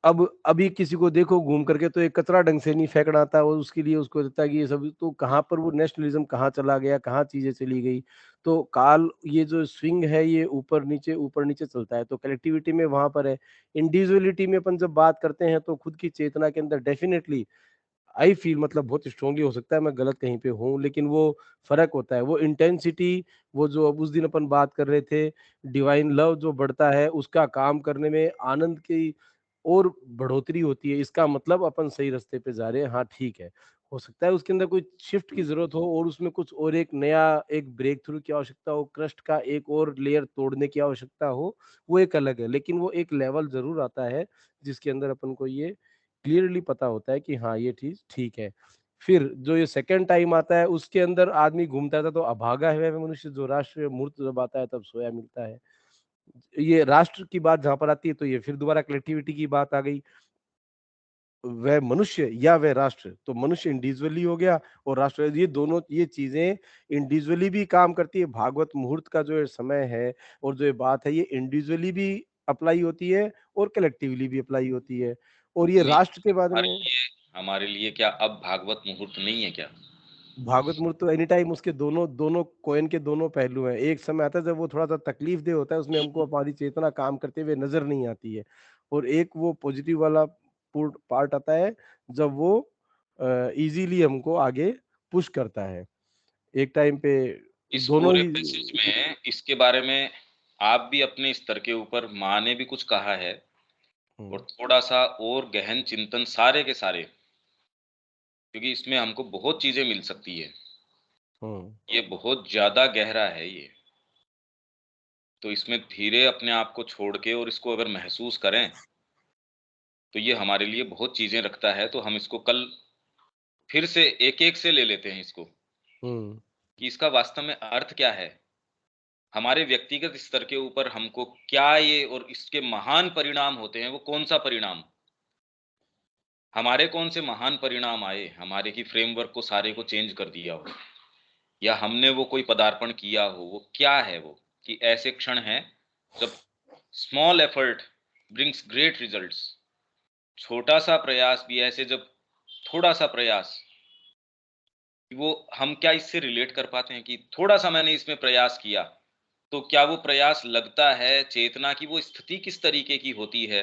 अब अभी किसी को देखो घूम करके तो एक कचरा ढंग से नहीं फेंकना आता और उसके लिए उसको लगता है कि ये सब तो कहाँ पर वो नेशनलिज्म कहाँ चला गया, कहाँ चीज़ें चली गई। तो काल ये जो स्विंग है ये ऊपर नीचे चलता है, तो कलेक्टिविटी में वहाँ पर है। इंडिविजुअलिटी में अपन जब बात करते हैं तो खुद की चेतना के अंदर डेफिनिटली आई फ़ील मतलब बहुत स्ट्रांगली हो सकता है मैं गलत कहीं पे हूँ, लेकिन वो फ़र्क होता है। वो इंटेंसिटी, वो जो अब उस दिन अपन बात कर रहे थे, डिवाइन लव जो बढ़ता है, उसका काम करने में आनंद की और बढ़ोतरी होती है। इसका मतलब अपन सही रास्ते पे जा रहे हैं, हाँ, ठीक है। हो सकता है उसके अंदर कोई शिफ्ट की ज़रूरत हो और उसमें कुछ और एक नया एक ब्रेक थ्रू की आवश्यकता हो, क्रस्ट का एक और लेयर तोड़ने की आवश्यकता हो, वो एक अलग है। लेकिन वो एक लेवल ज़रूर आता है, जिसके अंदर अपन को ये क्लियरली पता होता है कि हाँ, ये चीज़ ठीक है। फिर जो ये सेकंड टाइम आता है उसके अंदर आदमी घूमता रहता है, तो अभागा है वह मनुष्य जो राष्ट्र मूर्त जब आता है तब सोया मिलता है। ये राष्ट्र की बात जहाँ पर आती है तो ये फिर दोबारा कलेक्टिविटी की बात आ गई। वह मनुष्य या वह राष्ट्र, तो मनुष्य इंडिविजुअली हो गया और राष्ट्र, ये दोनों ये चीजें इंडिविजुअली भी काम करती है। भागवत मुहूर्त का जो ये समय है और जो ये बात है, ये इंडिविजुअली भी अप्लाई होती है और कलेक्टिवली भी अप्लाई होती है। और ये नहीं, राष्ट्र के बारे में हमारे लिए क्या अब भागवत मुहूर्त नहीं है क्या? भागवत मुहूर्त तो एनी टाइम उसके दोनों दोनों कॉइन के दोनों पहलू हैं। एक समय आता है जब वो थोड़ा-सा तकलीफ दे होता है, उसमें हमको हमारी चेतना काम करते हुए नज़र नहीं आती है। और एक वो पॉजिटिव वाला पूर्ण पार्ट आता है जब वो ईज़िली हमको आगे पुश करता है। एक टाइम पे इस दोनों पूरे ही पैसेज में इसके बारे में आप भी अपने स्तर के ऊपर माँ ने भी कुछ कहा है हुँ, और थोड़ा-सा और गहन चिंतन सारे के सारे, क्योंकि इसमें हमको बहुत चीज़ें मिल सकती है। हुँ, ये बहुत ज़्यादा गहरा है ये। तो इसमें धीरे अपने आप को छोड़ के और इसको अगर महसूस करें, तो ये हमारे लिए बहुत चीज़ें रखता है। तो हम इसको कल फिर से एक-एक से ले लेते हैं इसको, हुँ, कि इसका वास्तव में अर्थ क्या है? हमारे व्यक्तिगत स्तर के ऊपर हमको क्या ये और इसके महान परिणाम होते हैं, वो कौन-सा परिणाम? हमारे कौन से महान परिणाम आए, हमारे की फ्रेमवर्क को सारे को चेंज कर दिया हो, या हमने वो कोई पदार्पण किया हो, वो क्या है वो? कि ऐसे क्षण हैं, जब small effort brings great results. छोटा-सा प्रयास भी ऐसे जब थोड़ा-सा प्रयास, वो हम क्या इससे रिलेट कर पाते हैं कि थोड़ा-सा मैंने इसमें प्रयास किया, तो क्या वो प्रयास लगता है, चेतना की वो स्थिति किस तरीके की होती है,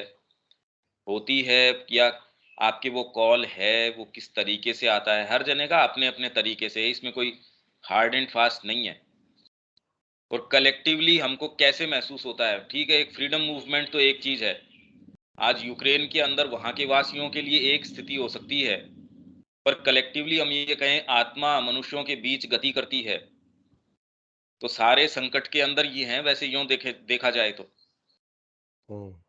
या आपके वो कॉल है, वो किस तरीके से आता है? हर जने का अपने-अपने तरीके से है, इसमें कोई हार्ड एंड फास्ट नहीं है। और कलेक्टिवली हमको कैसे महसूस होता है? ठीक है, एक फ्रीडम मूवमेंट तो एक चीज़ है। आज यूक्रेन के अंदर वहाँ के वासियों के लिए एक स्थिति हो सकती है, पर कलेक्टिवली हम ये कहें आत्मा मनुष्यों के बीच गति करती है, तो सारे संकट के अंदर ये हैं वैसे यूँ देखा जाए तो। हुँ,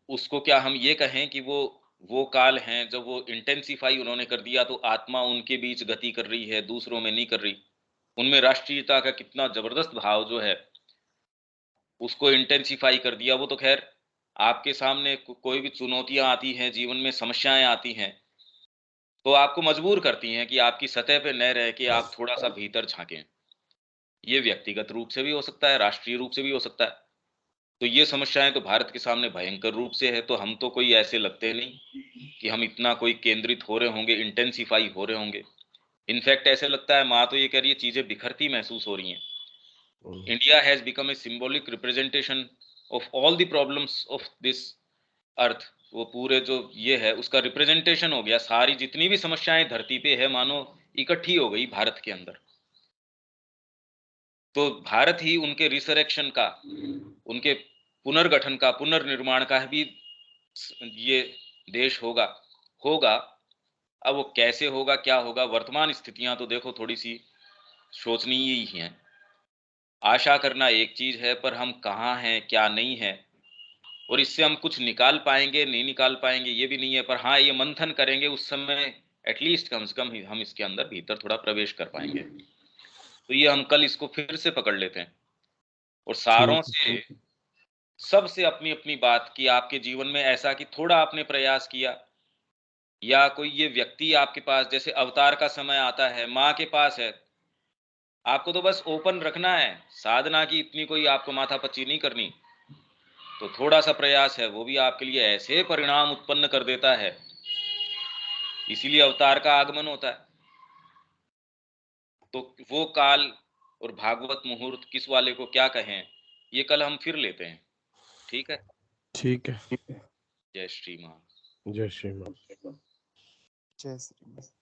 उसको क्या हम ये कहें कि वो काल हैं जब वो इंटेंसिफ़ाई उन्होंने कर दिया तो आत्मा उनके बीच गति कर रही है, दूसरों में नहीं कर रही। उनमें राष्ट्रीयता का कितना ज़बरदस्त भाव जो है, उसको इंटेंसिफ़ाई कर दिया। वो तो ख़ैर आपके सामने कोई भी चुनौतियाँ आती हैं, जीवन में समस्याएँ आती हैं, तो आपको मजबूर करती हैं कि आपकी सतह पे न रह के आप थोड़ा-सा भीतर झाँकें। ये व्यक्तिगत रूप से भी हो सकता है, राष्ट्रीय रूप से भी हो सकता है। तो ये समस्याएँ तो भारत के सामने भयंकर रूप से है, तो हम तो कोई ऐसे लगते नहीं कि हम इतना कोई केंद्रित हो रहे होंगे, इंटेंसिफ़ाई हो रहे होंगे। इनफैक्ट ऐसे लगता है, माँ तो ये कह रही है चीज़ें बिखरती महसूस हो रही हैं। हुँ, India has become a symbolic representation of all the problems of this earth. वो पूरे जो ये है उसका रिप्रेजेंटेशन हो गया, सारी जितनी भी समस्याएँ धरती पे है मानो इकट्ठी हो गई भारत के अंदर। तो भारत ही उनके रिसरेक्शन का, उनके पुनर्गठन का, पुनर्निर्माण का भी ये देश होगा होगा। अब वो कैसे होगा, क्या होगा, वर्तमान स्थितियां तो देखो थोड़ी सी शोचनीय ही हैं। आशा करना एक चीज है, पर हम कहाँ हैं, क्या नहीं है, और इससे हम कुछ निकाल पाएंगे नहीं निकाल पाएंगे ये भी नहीं है, पर हाँ ये मंथन करेंगे उस समय एटलीस्ट कम से कम हम इसके अंदर भीतर थोड़ा प्रवेश कर पाएंगे। तो ये हम कल इसको फिर से पकड़ लेते हैं और सारों ठीक है। से सबसे अपनी अपनी बात की, आपके जीवन में ऐसा कि थोड़ा आपने प्रयास किया, या कोई ये व्यक्ति आपके पास जैसे अवतार का समय आता है, माँ के पास है, आपको तो बस ओपन रखना है, साधना की इतनी कोई आपको माथापच्ची नहीं करनी। तो थोड़ा-सा प्रयास है, वो भी आपके लिए ऐसे परिणाम उत्पन्न कर देता है, इसीलिए अवतार का आगमन होता है। तो वो काल और भागवत मुहूर्त किस वाले को क्या कहें, ये कल हम फिर लेते हैं, ठीक है? ठीक है। जय श्री राम। जय श्री राम। जय श्री राम।